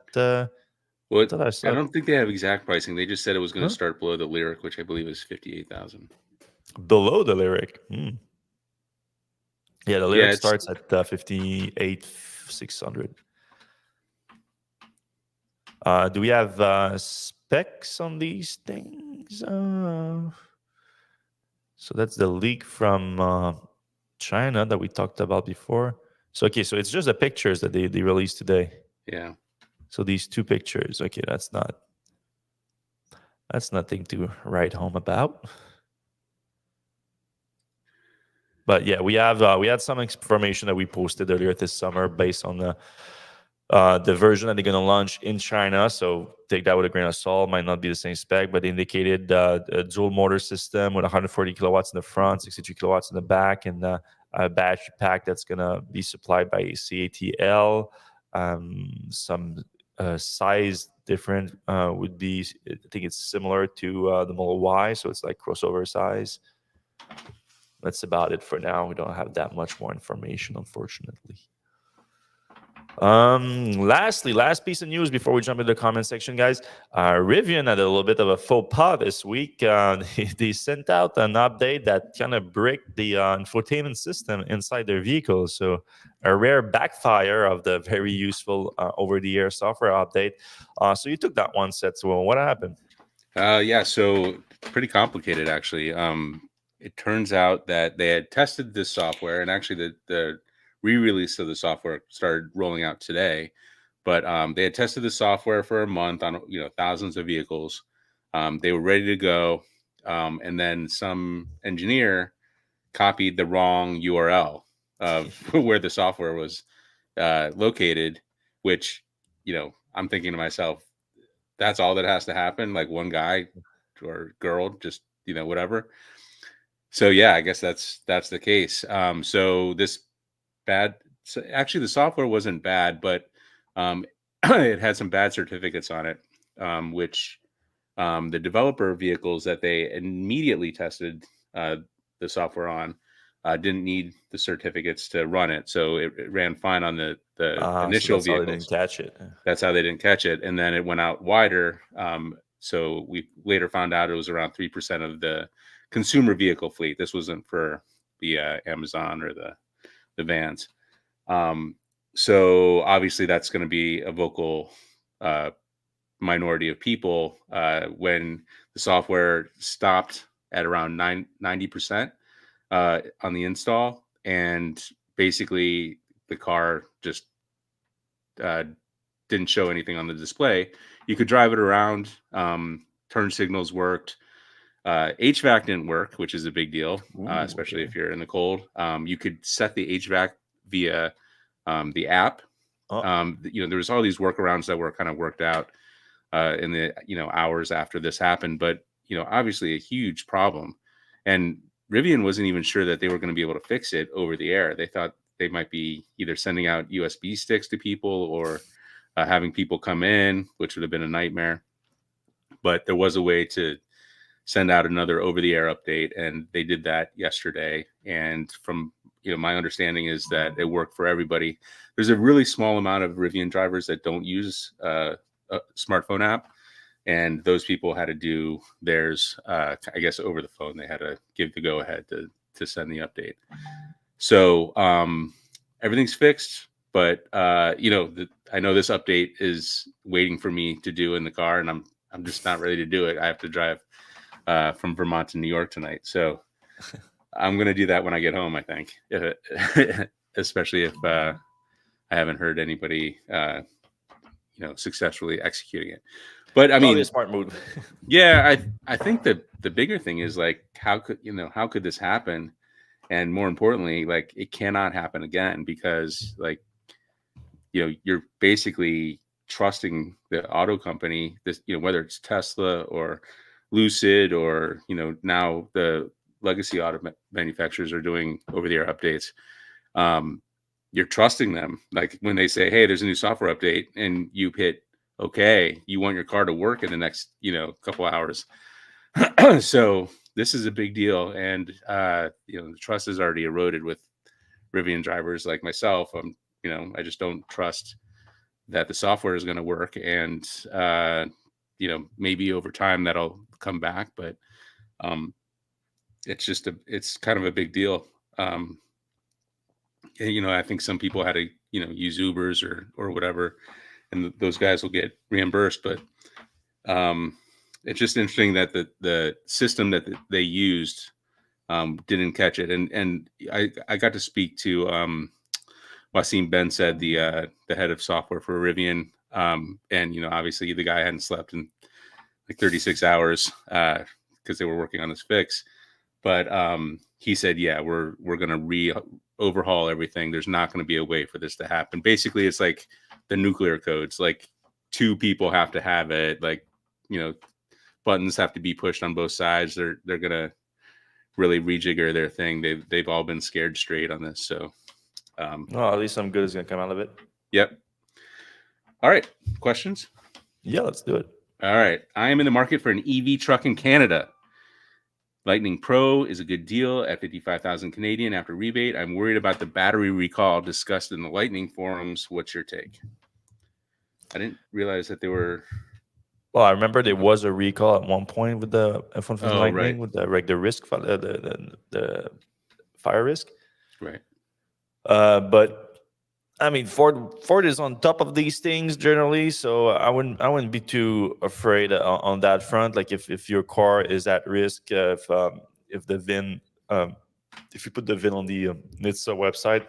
Well, I don't think they have exact pricing. They just said it was going to start below the LYRIQ, which I believe is 58,000. Below the LYRIQ. Yeah, the LYRIQ starts at 58,600. Do we have specs on these things? So that's the leak from China that we talked about before. So okay, so it's just the pictures that they released today. Yeah. So these two pictures, okay, that's nothing to write home about. But yeah, we had some information that we posted earlier this summer based on the version that they're going to launch in China. So take that with a grain of salt. Might not be the same spec, but they indicated a dual motor system with 140 kilowatts in the front, 63 kilowatts in the back, and a battery pack that's going to be supplied by CATL. Some size different would be, I think it's similar to the Model Y, so it's like crossover size. That's about it for now. We don't have that much more information, unfortunately. Last piece of news before we jump into the comment section, guys. Rivian had a little bit of a faux pas this week. They sent out an update that kind of bricked the infotainment system inside their vehicles. So a rare backfire of the very useful over-the-air software update. So you took that one set. So what happened? Yeah, so pretty complicated actually. It turns out that they had tested this software, and actually the re-release of the software started rolling out today. But they had tested the software for a month on thousands of vehicles. They were ready to go, and then some engineer copied the wrong URL of where the software was located. Which I'm thinking to myself, that's all that has to happen. Like one guy or girl, just whatever. So yeah, I guess that's the case. So actually the software wasn't bad, but it had some bad certificates on it, which the developer vehicles that they immediately tested the software on didn't need the certificates to run it. So it ran fine on the initial so that's how vehicles. they didn't catch it. That's how they didn't catch it. And then it went out wider. So we later found out it was around 3% of the consumer vehicle fleet. This wasn't for the Amazon or the vans. So obviously that's going to be a vocal minority of people when the software stopped at around 90% on the install. And basically the car just didn't show anything on the display. You could drive it around. Turn signals worked. HVAC didn't work, which is a big deal, especially if you're in the cold. You could set the HVAC via the app. There was all these workarounds that were kind of worked out in the hours after this happened, but obviously a huge problem. And Rivian wasn't even sure that they were going to be able to fix it over the air. They thought they might be either sending out USB sticks to people or having people come in, which would have been a nightmare. But there was a way to send out another over-the-air update, and they did that yesterday. And from my understanding is that it worked for everybody. There's a really small amount of Rivian drivers that don't use a smartphone app, and those people had to do theirs, I guess, over the phone. They had to give the go-ahead to send the update. So everything's fixed, but I know this update is waiting for me to do in the car, and I'm just not ready to do it. I have to drive from Vermont to New York tonight, so I'm going to do that when I get home, I think, especially if I haven't heard anybody successfully executing it. But I mean, a smart move. Yeah, I think that the bigger thing is like how could this happen? And more importantly, like it cannot happen again, because like you're basically trusting the auto company, this whether it's Tesla or Lucid or now the legacy auto manufacturers are doing over-the-air updates. You're trusting them. Like when they say, hey, there's a new software update, and you hit okay, you want your car to work in the next couple hours. So this is a big deal, and the trust is already eroded with Rivian drivers like myself. I just don't trust that the software is going to work, and maybe over time that'll come back, but it's kind of a big deal. I think some people had to use Ubers or whatever, and those guys will get reimbursed, but it's just interesting that the system that they used didn't catch it. And I got to speak to Wasim Ben Said, the head of software for Rivian. And obviously the guy hadn't slept in like 36 hours because they were working on this fix. But he said, yeah, we're going to overhaul everything. There's not going to be a way for this to happen. Basically, it's like the nuclear codes. Like 2 people have to have it. Like, buttons have to be pushed on both sides. They're going to really rejigger their thing. They've all been scared straight on this. So, at least some good is going to come out of it. Yep. All right. Questions? Yeah, let's do it. All right. I am in the market for an EV truck in Canada. Lightning Pro is a good deal at 55,000 Canadian after rebate. I'm worried about the battery recall discussed in the Lightning forums. What's your take? I didn't realize that they were. Well, I remember there was a recall at one point with the F-150 Lightning right. with the risk, the fire risk. Right. But I mean, Ford is on top of these things generally, so I wouldn't be too afraid on that front. Like if your car is at risk, if the VIN, if you put the VIN on the NHTSA website,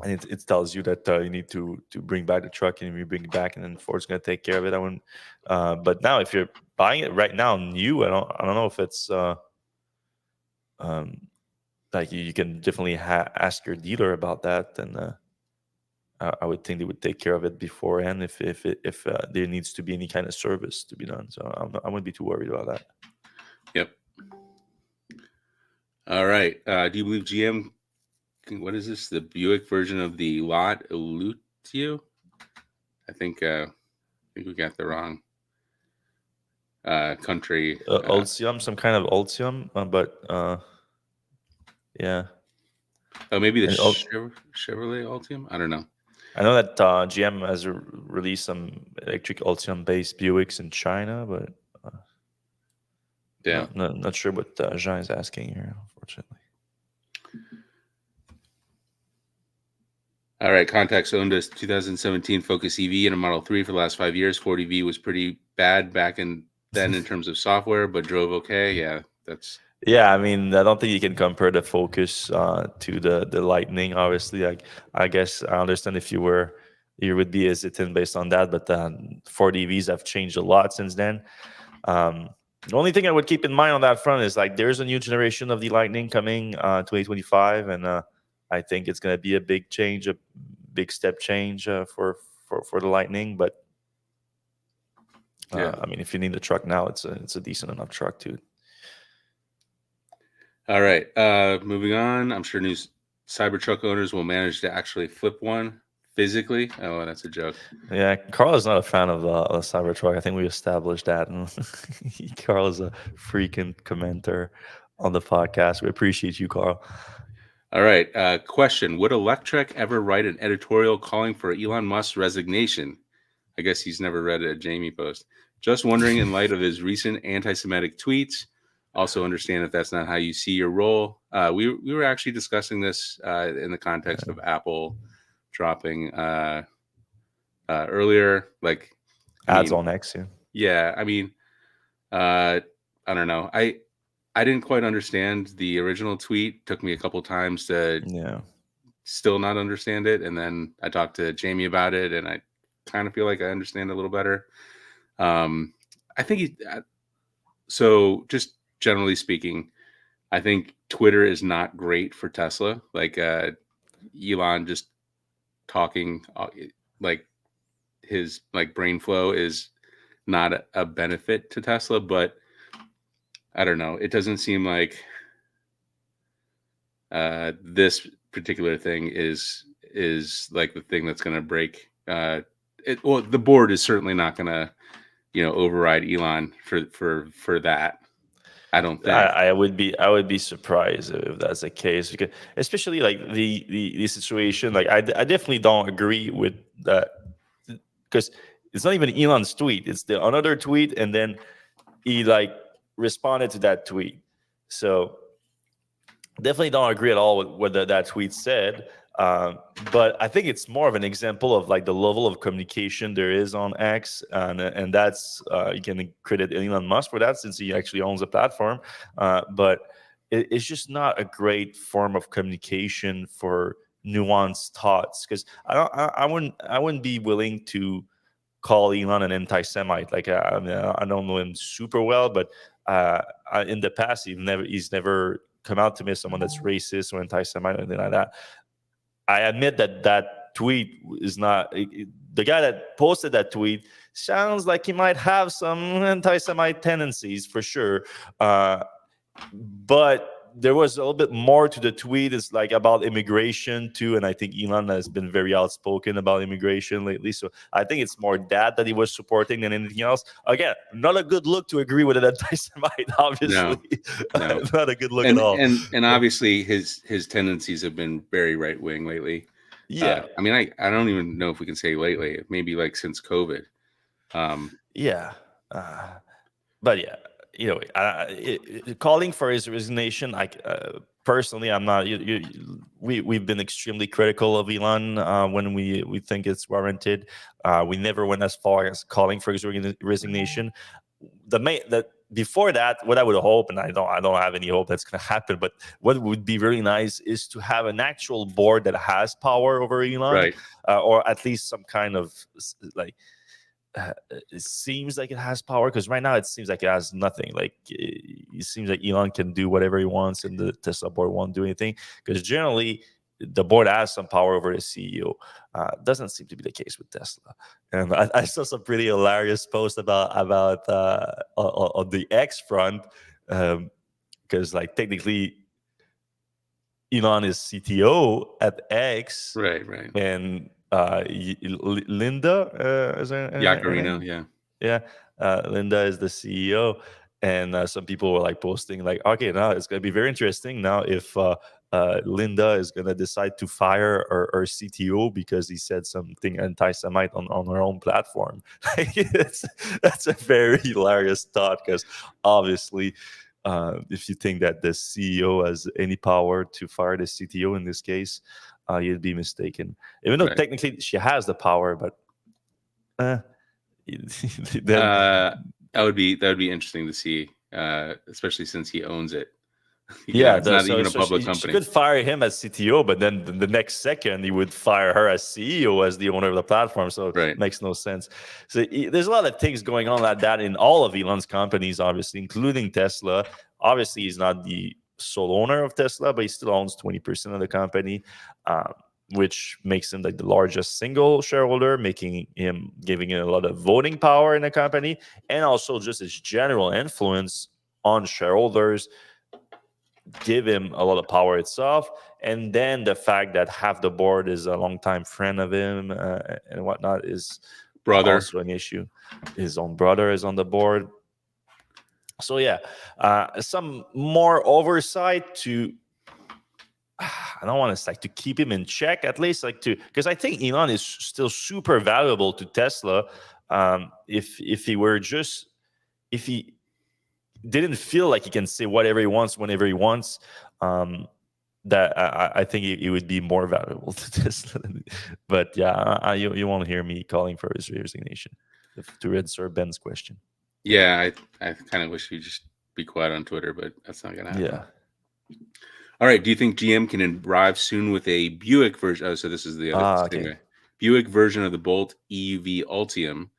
and it tells you that you need to bring back the truck, and you bring it back, and then Ford's going to take care of it. I wouldn't. But now, if you're buying it right now new, I don't know if it's like you can definitely ask your dealer about that, and I would think they would take care of it beforehand if there needs to be any kind of service to be done. So I wouldn't be too worried about that. Yep. All right. Do you believe GM? What is this? The Buick version of the lot Electrek? I think we got the wrong country. Ultium, some kind of Ultium, but yeah. Oh, maybe the Chevrolet Ultium. I don't know. I know that GM has released some electric Ultium-based Buicks in China, but yeah, not sure what Jean is asking here, unfortunately. All right, Context owned a 2017 Focus EV and a Model 3 for the last 5 years. Ford EV was pretty bad back then in terms of software, but drove okay. Yeah, that's... Yeah, I mean, I don't think you can compare the Focus to the Lightning. Obviously, I guess I understand if you would be hesitant based on that, but Ford EVs have changed a lot since then. The only thing I would keep in mind on that front is like there's a new generation of the Lightning coming 2025, and I think it's going to be a big change, a big step change for the Lightning. But I mean, if you need a truck now, it's a decent enough truck too. All right, moving on. I'm sure new Cybertruck owners will manage to actually flip one physically. Oh, that's a joke. Yeah, Carl is not a fan of the Cybertruck. I think we established that. Carl is a freaking commenter on the podcast. We appreciate you, Carl. All right, question. Would Electrek ever write an editorial calling for Elon Musk's resignation? I guess he's never read a Jamie post. Just wondering, in light of his recent anti-Semitic tweets, also understand if that's not how you see your role. We were actually discussing this in the context of Apple dropping earlier, like ads on X. Yeah, I mean, I don't know. I didn't quite understand the original tweet. Took me a couple times to still not understand it, and then I talked to Jamie about it, and I kind of feel like I understand a little better. I think so. Just generally speaking, I think Twitter is not great for Tesla. Like Elon just talking, like his brain flow is not a benefit to Tesla. But I don't know. It doesn't seem like this particular thing is like the thing that's going to break it. Well, the board is certainly not going to override Elon for that. I don't think. I would be surprised if that's the case, because especially like the situation. Like I definitely don't agree with that, because it's not even Elon's tweet. It's the another tweet, and then he like responded to that tweet. So definitely don't agree at all with what that tweet said. But I think it's more of an example of like the level of communication there is on X, and that's you can credit Elon Musk for that, since he actually owns the platform. But it's just not a great form of communication for nuanced thoughts, because I wouldn't be willing to call Elon an anti-Semite. Like I mean, I don't know him super well, but in the past he's never come out to me as someone that's racist or anti-Semite or anything like that. I admit that tweet is not the guy that posted that tweet sounds like he might have some anti-Semite tendencies for sure. But there was a little bit more to the tweet. It's like about immigration too, and I think Elon has been very outspoken about immigration lately. So I think it's more that he was supporting than anything else. Again, not a good look to agree with an anti-Semite, obviously. No. Not a good look at all. And obviously his tendencies have been very right wing lately. Yeah. I mean, I don't even know if we can say lately. Maybe like since COVID. Yeah. But yeah, calling for his resignation, personally, I'm not. We've been extremely critical of Elon when we think it's warranted. We never went as far as calling for his resignation. Before that, what I would hope, and I don't have any hope that's going to happen, but what would be really nice is to have an actual board that has power over Elon, right? Or at least some kind of like. It seems like it has power, because right now it seems like it has nothing. Like it seems like Elon can do whatever he wants and the Tesla board won't do anything, because generally the board has some power over the CEO. Doesn't seem to be the case with Tesla. And I saw some pretty hilarious posts about on the X front, because like technically Elon is CTO at X, right, and Linda is her Yaccarino, name? Linda is the CEO, and some people were like posting like, okay, now it's going to be very interesting now if Linda is going to decide to fire her CTO because he said something anti-Semite on her own platform. That's a very hilarious thought, because obviously if you think that the CEO has any power to fire the CTO in this case, you'd be mistaken. Even though technically she has the power, but that would be interesting to see, especially since he owns it. It's not even a public company. She could fire him as CTO, but then the next second he would fire her as CEO, as the owner of the platform. So it makes no sense. So there's a lot of things going on like that in all of Elon's companies, obviously, including Tesla. Obviously, he's not the sole owner of Tesla, but he still owns 20% of the company, which makes him like the largest single shareholder, giving him a lot of voting power in the company, and also just his general influence on shareholders give him a lot of power itself. And then the fact that half the board is a longtime friend of him and whatnot is also an issue. His own brother is on the board. So some more oversight to, I don't want to say to keep him in check, at least because I think Elon is still super valuable to Tesla. If he didn't feel like he can say whatever he wants whenever he wants, that I think he would be more valuable to Tesla. But you won't hear me calling for his resignation, to answer Ben's question. I kind of wish you'd just be quiet on Twitter, but that's not gonna happen. All right, do you think GM can arrive soon with a Buick version? So this is the other Buick version of the Bolt EUV Ultium.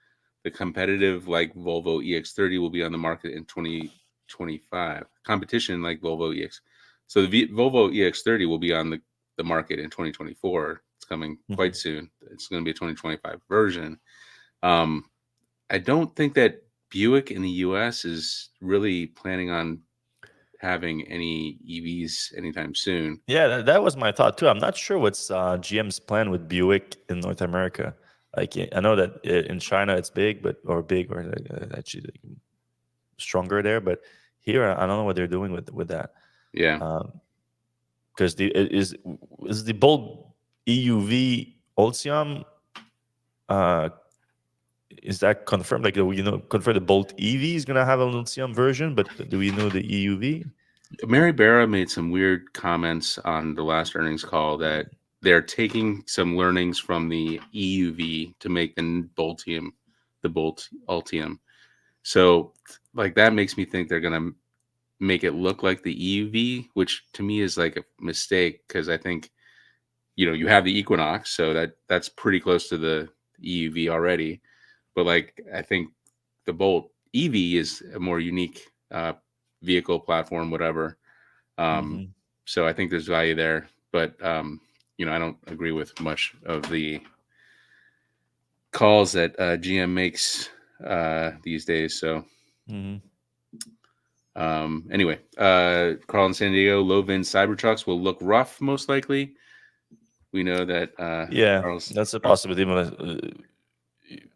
The competitive like Volvo EX30 will be on the market in 2025. Competition like Volvo EX. So the Volvo EX30 will be on the market in 2024. It's coming quite soon. It's going to be a 2025 version. I don't think that Buick in the US is really planning on having any EVs anytime soon. Yeah, that was my thought too. I'm not sure what's GM's plan with Buick in North America. Like, I know that in China it's big, or actually stronger there. But here, I don't know what they're doing with that. Yeah, because is the Bolt EUV Ultium, is that confirmed? Like, confirm the Bolt EV is gonna have an Ultium version, but do we know the EUV? Mary Barra made some weird comments on the last earnings call that they're taking some learnings from the EUV to make the Bolt Ultium. So, like, that makes me think they're gonna make it look like the EUV, which to me is like a mistake, because I think you have the Equinox, so that's pretty close to the EUV already. But like, I think the Bolt EV is a more unique vehicle platform, whatever. So I think there's value there, but I don't agree with much of the calls that GM makes these days. So Anyway, Carl in San Diego, low-VIN Cybertrucks will look rough, most likely. We know that. Yeah, Carl's, that's a possibility. But,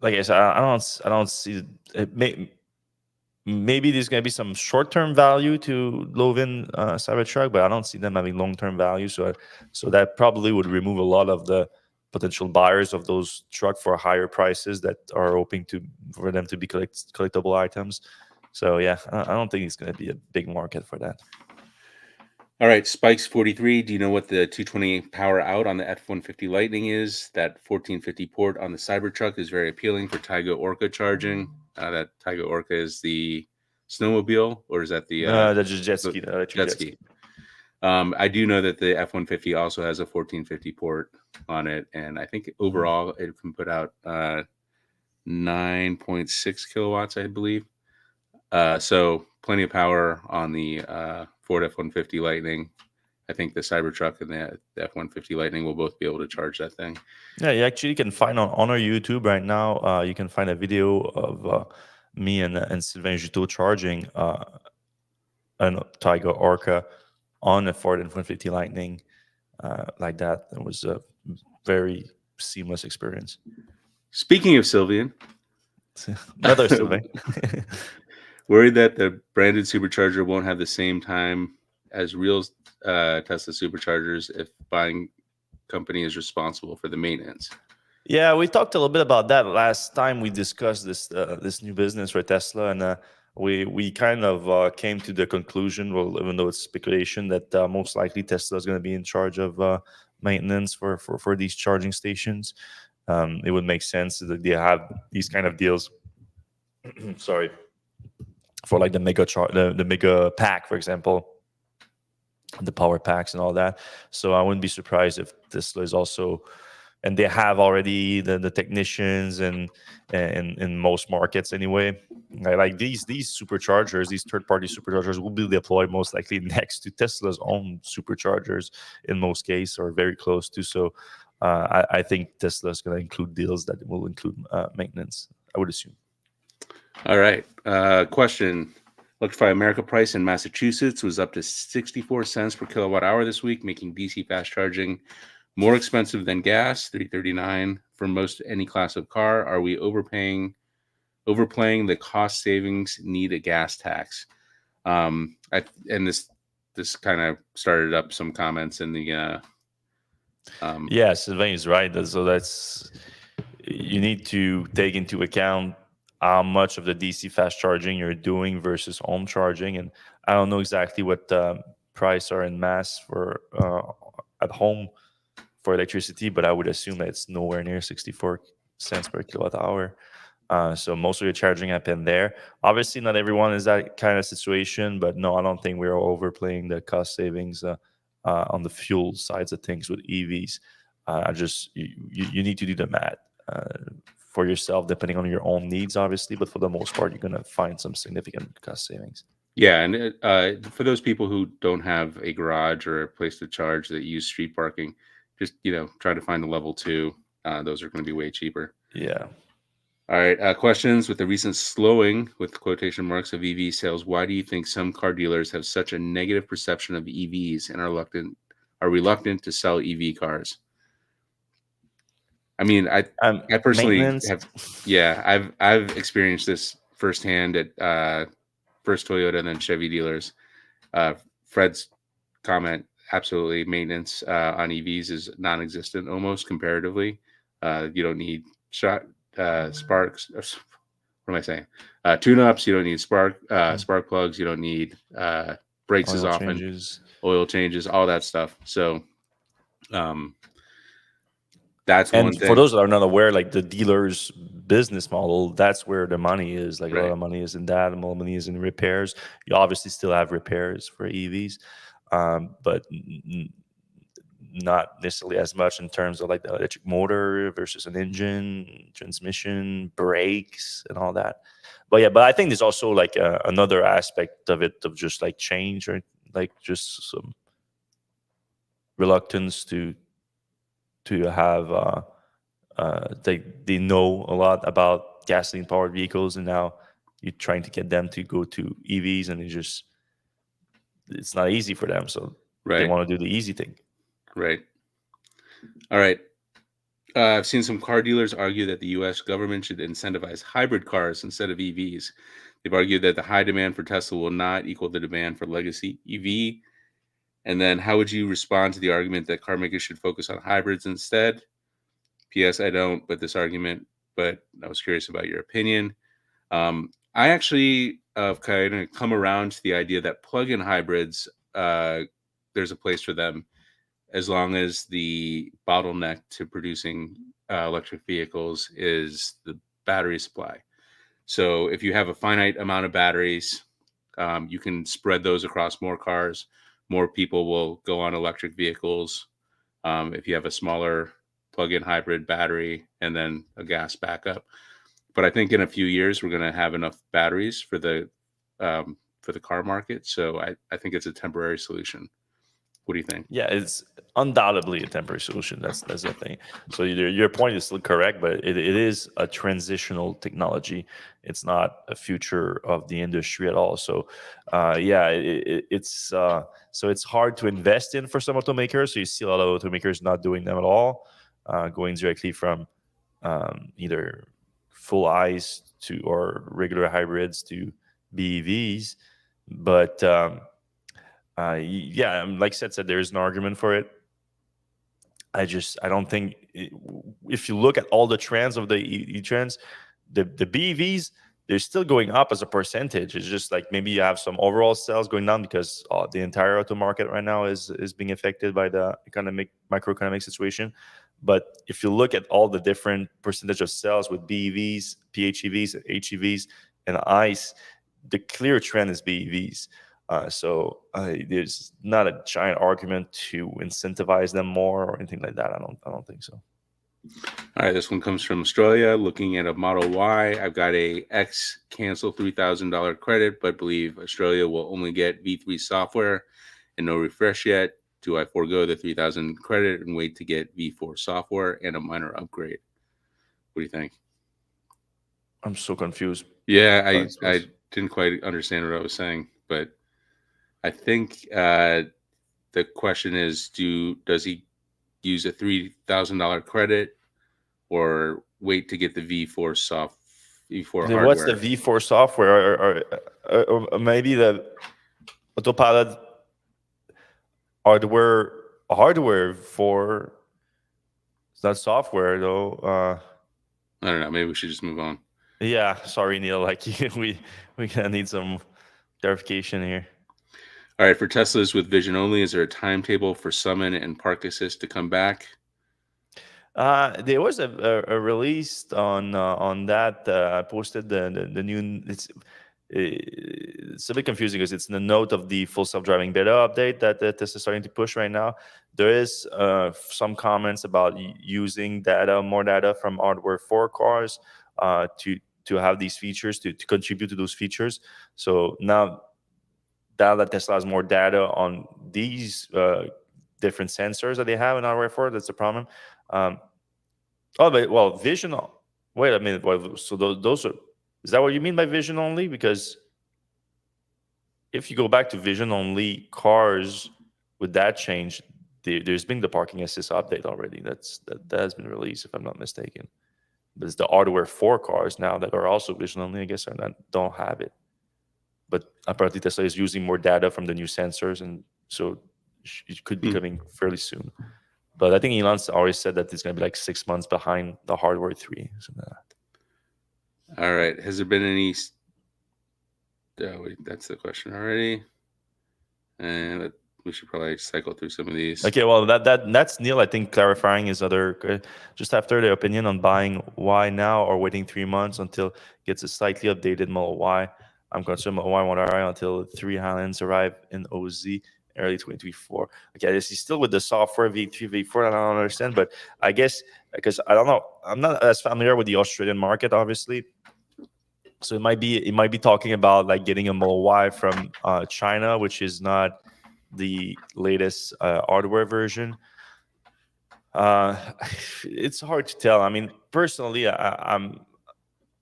like I said, I don't see it. Maybe there's going to be some short-term value to low-VIN Cybertruck, but I don't see them having long-term value. So that probably would remove a lot of the potential buyers of those truck for higher prices that are hoping for them to be collectible items. So yeah, I don't think it's going to be a big market for that. All right, Spikes 43. Do you know what the 220 power out on the F-150 Lightning is? That 1450 port on the Cybertruck is very appealing for Taiga Orca charging. That Taiga Orca is the snowmobile, or is that the That's just jet ski. jet ski? I do know that the F-150 also has a 1450 port on it, and I think overall it can put out 9.6 kilowatts, I believe. So plenty of power on the Ford F-150 Lightning. I think the Cybertruck and the F-150 Lightning will both be able to charge that thing. Yeah, you actually can find on our YouTube right now. You can find a video of me and Sylvain Juteau charging a Taiga Orca on a Ford F-150 Lightning like that. It was a very seamless experience. Speaking of Sylvian, another Sylvain. Worried that the branded Supercharger won't have the same time as real Tesla Superchargers if buying company is responsible for the maintenance. Yeah, we talked a little bit about that last time we discussed this new business for Tesla, and we kind of came to the conclusion, well, even though it's speculation, that most likely Tesla is going to be in charge of maintenance for these charging stations. It would make sense that they have these kind of deals. Sorry. For like the mega pack, for example, the power packs and all that. So I wouldn't be surprised if Tesla is also, and they have already the technicians and in most markets anyway. Like these superchargers, these third-party superchargers will be deployed most likely next to Tesla's own superchargers in most cases, or very close to. So I think Tesla is going to include deals that will include maintenance, I would assume. All right. Question. Electrify America price in Massachusetts was up to 64 cents per kilowatt hour this week, making DC fast charging more expensive than gas, $3.39 for most any class of car. Are we overpaying the cost savings? Need a gas tax? And this kind of started up some comments in the. Yeah, Sylvain is right. So that's, you need to take into account how much of the DC fast charging you're doing versus home charging. And I don't know exactly what price are in mass for at home for electricity, but I would assume that it's nowhere near 64 cents per kilowatt hour. So most of your charging happen there. Obviously, not everyone is that kind of situation, but no, I don't think we're overplaying the cost savings on the fuel sides of things with EVs. You need to do the math for yourself, depending on your own needs, obviously. But for the most part, you're going to find some significant cost savings. Yeah, and for those people who don't have a garage or a place to charge that use street parking, just try to find a level 2. Those are going to be way cheaper. Yeah. All right. Questions. With the recent slowing, with quotation marks, of EV sales, why do you think some car dealers have such a negative perception of EVs and are reluctant to sell EV cars? I mean, I personally have. Yeah, I've experienced this firsthand at first Toyota and then Chevy dealers. Fred's comment, absolutely, maintenance on EVs is non-existent almost comparatively. You don't need sparks. What am I saying? Tune-ups. You don't need spark plugs. You don't need brakes as often. Oil changes, all that stuff. So that's one thing. For those that are not aware, like the dealer's business model, that's where the money is. Like, right. A lot of money is in that, and more money is in repairs. You obviously still have repairs for EVs, but not necessarily as much in terms of like the electric motor versus an engine, transmission, brakes, and all that. But I think there's also like another aspect of it, of just like change, or like just some reluctance to have they know a lot about gasoline powered vehicles, and now you're trying to get them to go to EVs, and it's not easy for them, so they Right. want to do the easy thing. Right. All right. I've seen some car dealers argue that the U.S. government should incentivize hybrid cars instead of EVs. They've argued that the high demand for Tesla will not equal the demand for legacy EV. And then how would you respond to the argument that car makers should focus on hybrids instead? P.S. I don't, but I was curious about your opinion. I actually have kind of come around to the idea that plug-in hybrids, there's a place for them as long as the bottleneck to producing electric vehicles is the battery supply. So if you have a finite amount of batteries, you can spread those across more cars. More people will go on electric vehicles. If you have a smaller plug-in hybrid battery and then a gas backup. But I think in a few years, we're going to have enough batteries for the car market. So I think it's a temporary solution. What do you think? Yeah, it's undoubtedly a temporary solution. That's the thing. So your point is still correct, but it is a transitional technology. It's not a future of the industry at all. So it's hard to invest in for some automakers. So you see a lot of automakers not doing them at all, going directly from either full ICE to or regular hybrids to BEVs. But like Seth said, there is an argument for it. I don't think if you look at all the trends of the trends, the BEVs, they're still going up as a percentage. It's just like maybe you have some overall sales going down because the entire auto market right now is being affected by the macroeconomic situation. But if you look at all the different percentage of sales with BEVs, PHEVs, HEVs, and ICE, the clear trend is BEVs. So there's not a giant argument to incentivize them more or anything like that. I don't think so. All right, this one comes from Australia. Looking at a Model Y, I've got a X cancel $3,000 credit, but believe Australia will only get V3 software and no refresh yet. Do I forego the $3,000 credit and wait to get V4 software and a minor upgrade? What do you think? I'm so confused. Yeah, I didn't quite understand what I was saying, but I think the question is, does he use a $3,000 credit or wait to get the V4 hardware? What's the V4 software, or maybe the Autopilot hardware for that software though? I don't know. Maybe we should just move on. Yeah, sorry, Neil. Like we gonna need some clarification here. All right, for Teslas with vision only, is there a timetable for summon and park assist to come back? There was a release on that. I posted the new. It's a bit confusing because it's in the note of the full self-driving beta update that Tesla is starting to push right now. There is some comments about using more data from hardware 4 cars to have these features to contribute to those features. So now that Tesla has more data on these different sensors that they have in hardware 4, that's the problem. Vision. Wait a minute. So those are. Is that what you mean by vision only? Because if you go back to vision only cars with that change, there's been the parking assist update already. That has been released, if I'm not mistaken. But it's the hardware 4 cars now that are also vision only, I guess, don't have it. But apparently Tesla is using more data from the new sensors, and so it could be coming fairly soon. But I think Elon's already said that it's going to be like 6 months behind the hardware 3. All right. Has there been any? Oh, wait, that's the question already. And we should probably cycle through some of these. Okay, well, that's Neil, I think, clarifying his other. Just after the opinion on buying Y now or waiting 3 months until it gets a slightly updated Model Y. I'm concerned Model Y won't arrive until 3 Highlands arrive in OZ early 2024. Okay, I guess he's still with the software V3, V4. I don't understand, but I guess because I don't know, I'm not as familiar with the Australian market, obviously. So it might be talking about like getting a Model Y from China, which is not the latest hardware version. It's hard to tell. I mean, personally, I'm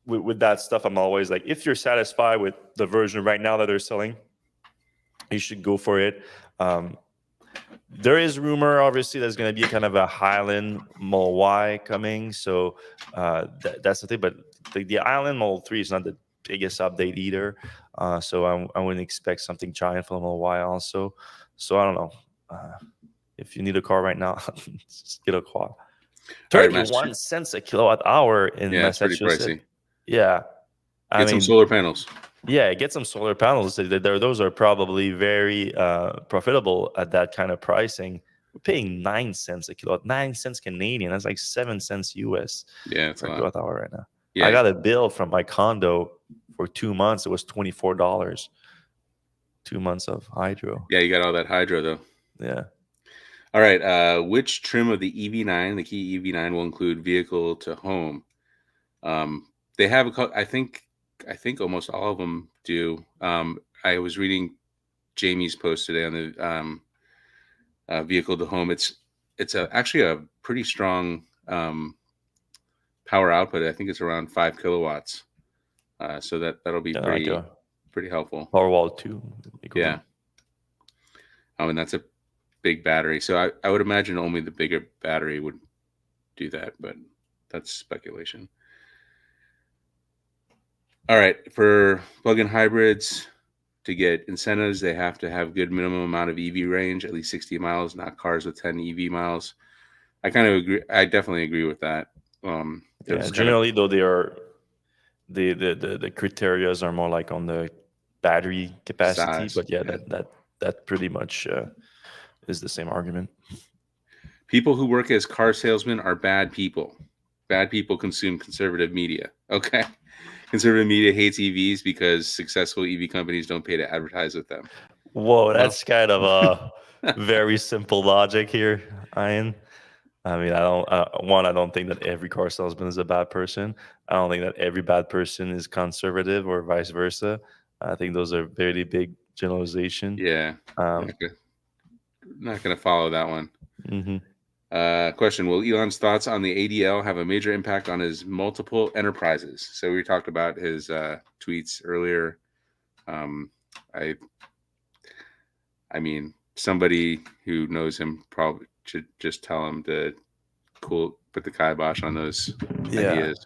with that stuff. I'm always like, if you're satisfied with the version right now that they're selling, you should go for it. There is rumor, obviously, there's going to be kind of a Highland Model Y coming. So that's the thing. But the Highland Model 3 is not the biggest update either. So I wouldn't expect something giant for the Model Y also. So I don't know. If you need a car right now, just get a car. 31 cents a kilowatt hour in Massachusetts. It's pretty pricey. Yeah. Get some solar panels. Yeah, get some solar panels. Those are probably very profitable at that kind of pricing. We're paying 9 cents a kilowatt, 9 cents Canadian. That's like 7 cents US. Yeah, it's per kilowatt hour right now. Yeah. I got a bill from my condo for 2 months. It was $24. 2 months of hydro. Yeah, you got all that hydro though. Yeah. All right. Which trim of the EV9, the Kia EV9, will include vehicle to home? They have I think almost all of them do. I was reading Jamie's post today on the vehicle to home. It's actually a pretty strong power output. I think it's around 5 kilowatts. So that'll be pretty helpful. Powerwall 2. Yeah. And that's a big battery. So I would imagine only the bigger battery would do that, but that's speculation. All right, for plug-in hybrids, to get incentives, they have to have good minimum amount of EV range, at least 60 miles, not cars with 10 EV miles. I kind of agree. I definitely agree with that. Generally, though, they are the criteria are more like on the battery capacity, size, but that pretty much is the same argument. People who work as car salesmen are bad people. Bad people consume conservative media. Okay. Conservative media hates EVs because successful EV companies don't pay to advertise with them. Whoa, that's kind of a very simple logic here, Ian. I mean, I don't think that every car salesman is a bad person. I don't think that every bad person is conservative or vice versa. I think those are very big generalization. Yeah. Not going to follow that one. Mm-hmm. Question: will Elon's thoughts on the ADL have a major impact on his multiple enterprises? So we talked about his tweets earlier. I mean, somebody who knows him probably should just tell him to put the kibosh on those ideas.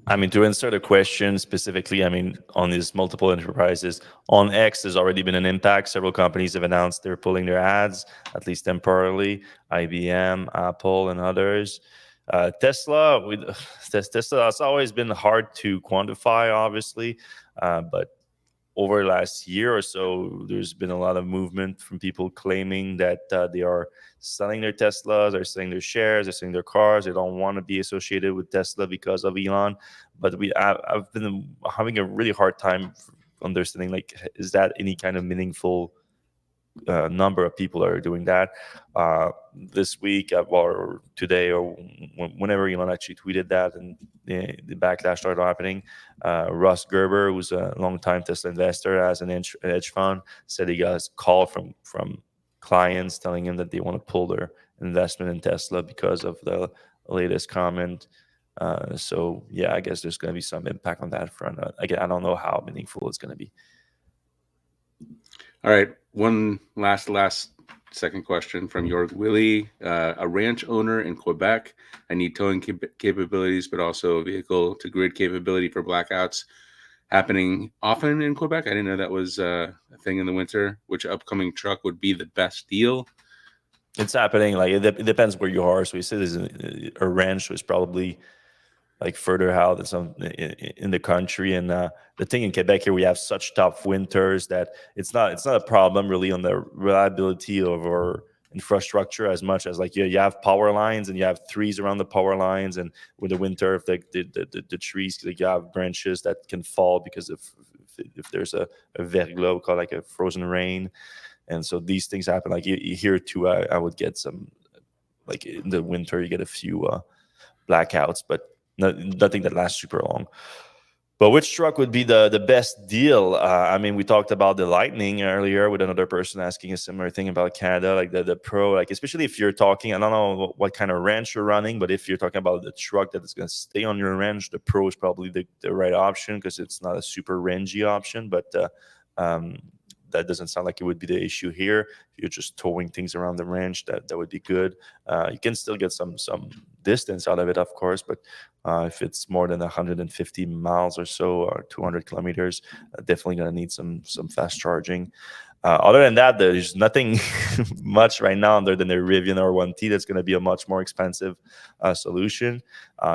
I mean, to answer the question specifically, I mean, on these multiple enterprises, on X, there's already been an impact. Several companies have announced they're pulling their ads, at least temporarily. IBM, Apple, and others. Tesla, it's always been hard to quantify, obviously, but over the last year or so, there's been a lot of movement from people claiming that they are selling their Teslas, they're selling their shares, they're selling their cars. They don't want to be associated with Tesla because of Elon. But I've been having a really hard time understanding, like, is that any kind of meaningful number of people are doing that this week or today or whenever Elon actually tweeted that and the backlash started happening. Russ Gerber, who's a longtime Tesla investor, as an hedge fund, said he got a call from clients telling him that they want to pull their investment in Tesla because of the latest comment. So yeah, I guess there's going to be some impact on that front. Again, I don't know how meaningful it's going to be. All right, one last second question from York Willie. A ranch owner in Quebec. I need towing capabilities, but also a vehicle to grid capability for blackouts. Happening often in Quebec. I didn't know that was a thing in the winter. Which upcoming truck would be the best deal? It's happening. Like it depends where you are. So we say there's a ranch, so it's probably like further out in the country. And the thing in Quebec here, we have such tough winters that it's not a problem really on the reliability of our infrastructure as much as like you have power lines and you have trees around the power lines, and with the winter, if the trees, like you have branches that can fall because if there's a verglas, called like a frozen rain. And so these things happen. Like here too, I would get some, like in the winter, you get a few blackouts, but nothing that lasts super long. But which truck would be the best deal? I mean, we talked about the Lightning earlier with another person asking a similar thing about Canada, like the Pro, like especially if you're talking, I don't know what kind of ranch you're running, but if you're talking about the truck that is going to stay on your ranch, the Pro is probably the right option because it's not a super rangy option. But that doesn't sound like it would be the issue here. If you're just towing things around the range, that would be good. You can still get some distance out of it, of course, but if it's more than 150 miles or so, or 200 kilometers, definitely going to need some fast charging. Other than that, there's nothing much right now other than the Rivian R1T that's going to be a much more expensive solution.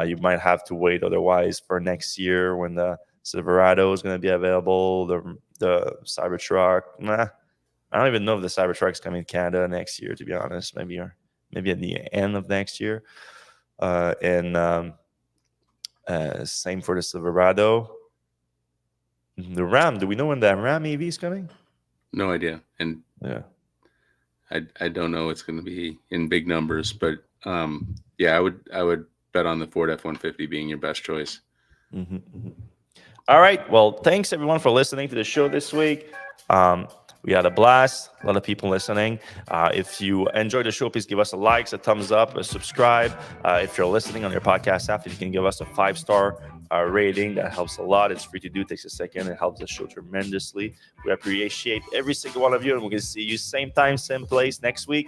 You might have to wait otherwise for next year when the Silverado is going to be available. The Cybertruck, I don't even know if the Cybertruck is coming to Canada next year, to be honest. Maybe at the end of next year. And same for the Silverado. The Ram, do we know when the Ram EV is coming? No idea. And yeah, I don't know it's going to be in big numbers, but yeah, I would bet on the Ford F-150 being your best choice. Mm-hmm, mm-hmm. All right. Well, thanks everyone for listening to the show this week. We had a blast. A lot of people listening. If you enjoyed the show, please give us a like, a thumbs up, a subscribe. If you're listening on your podcast app, if you can give us a 5-star rating, that helps a lot. It's free to do. It takes a second. It helps the show tremendously. We appreciate every single one of you, and we're going to see you same time, same place next week.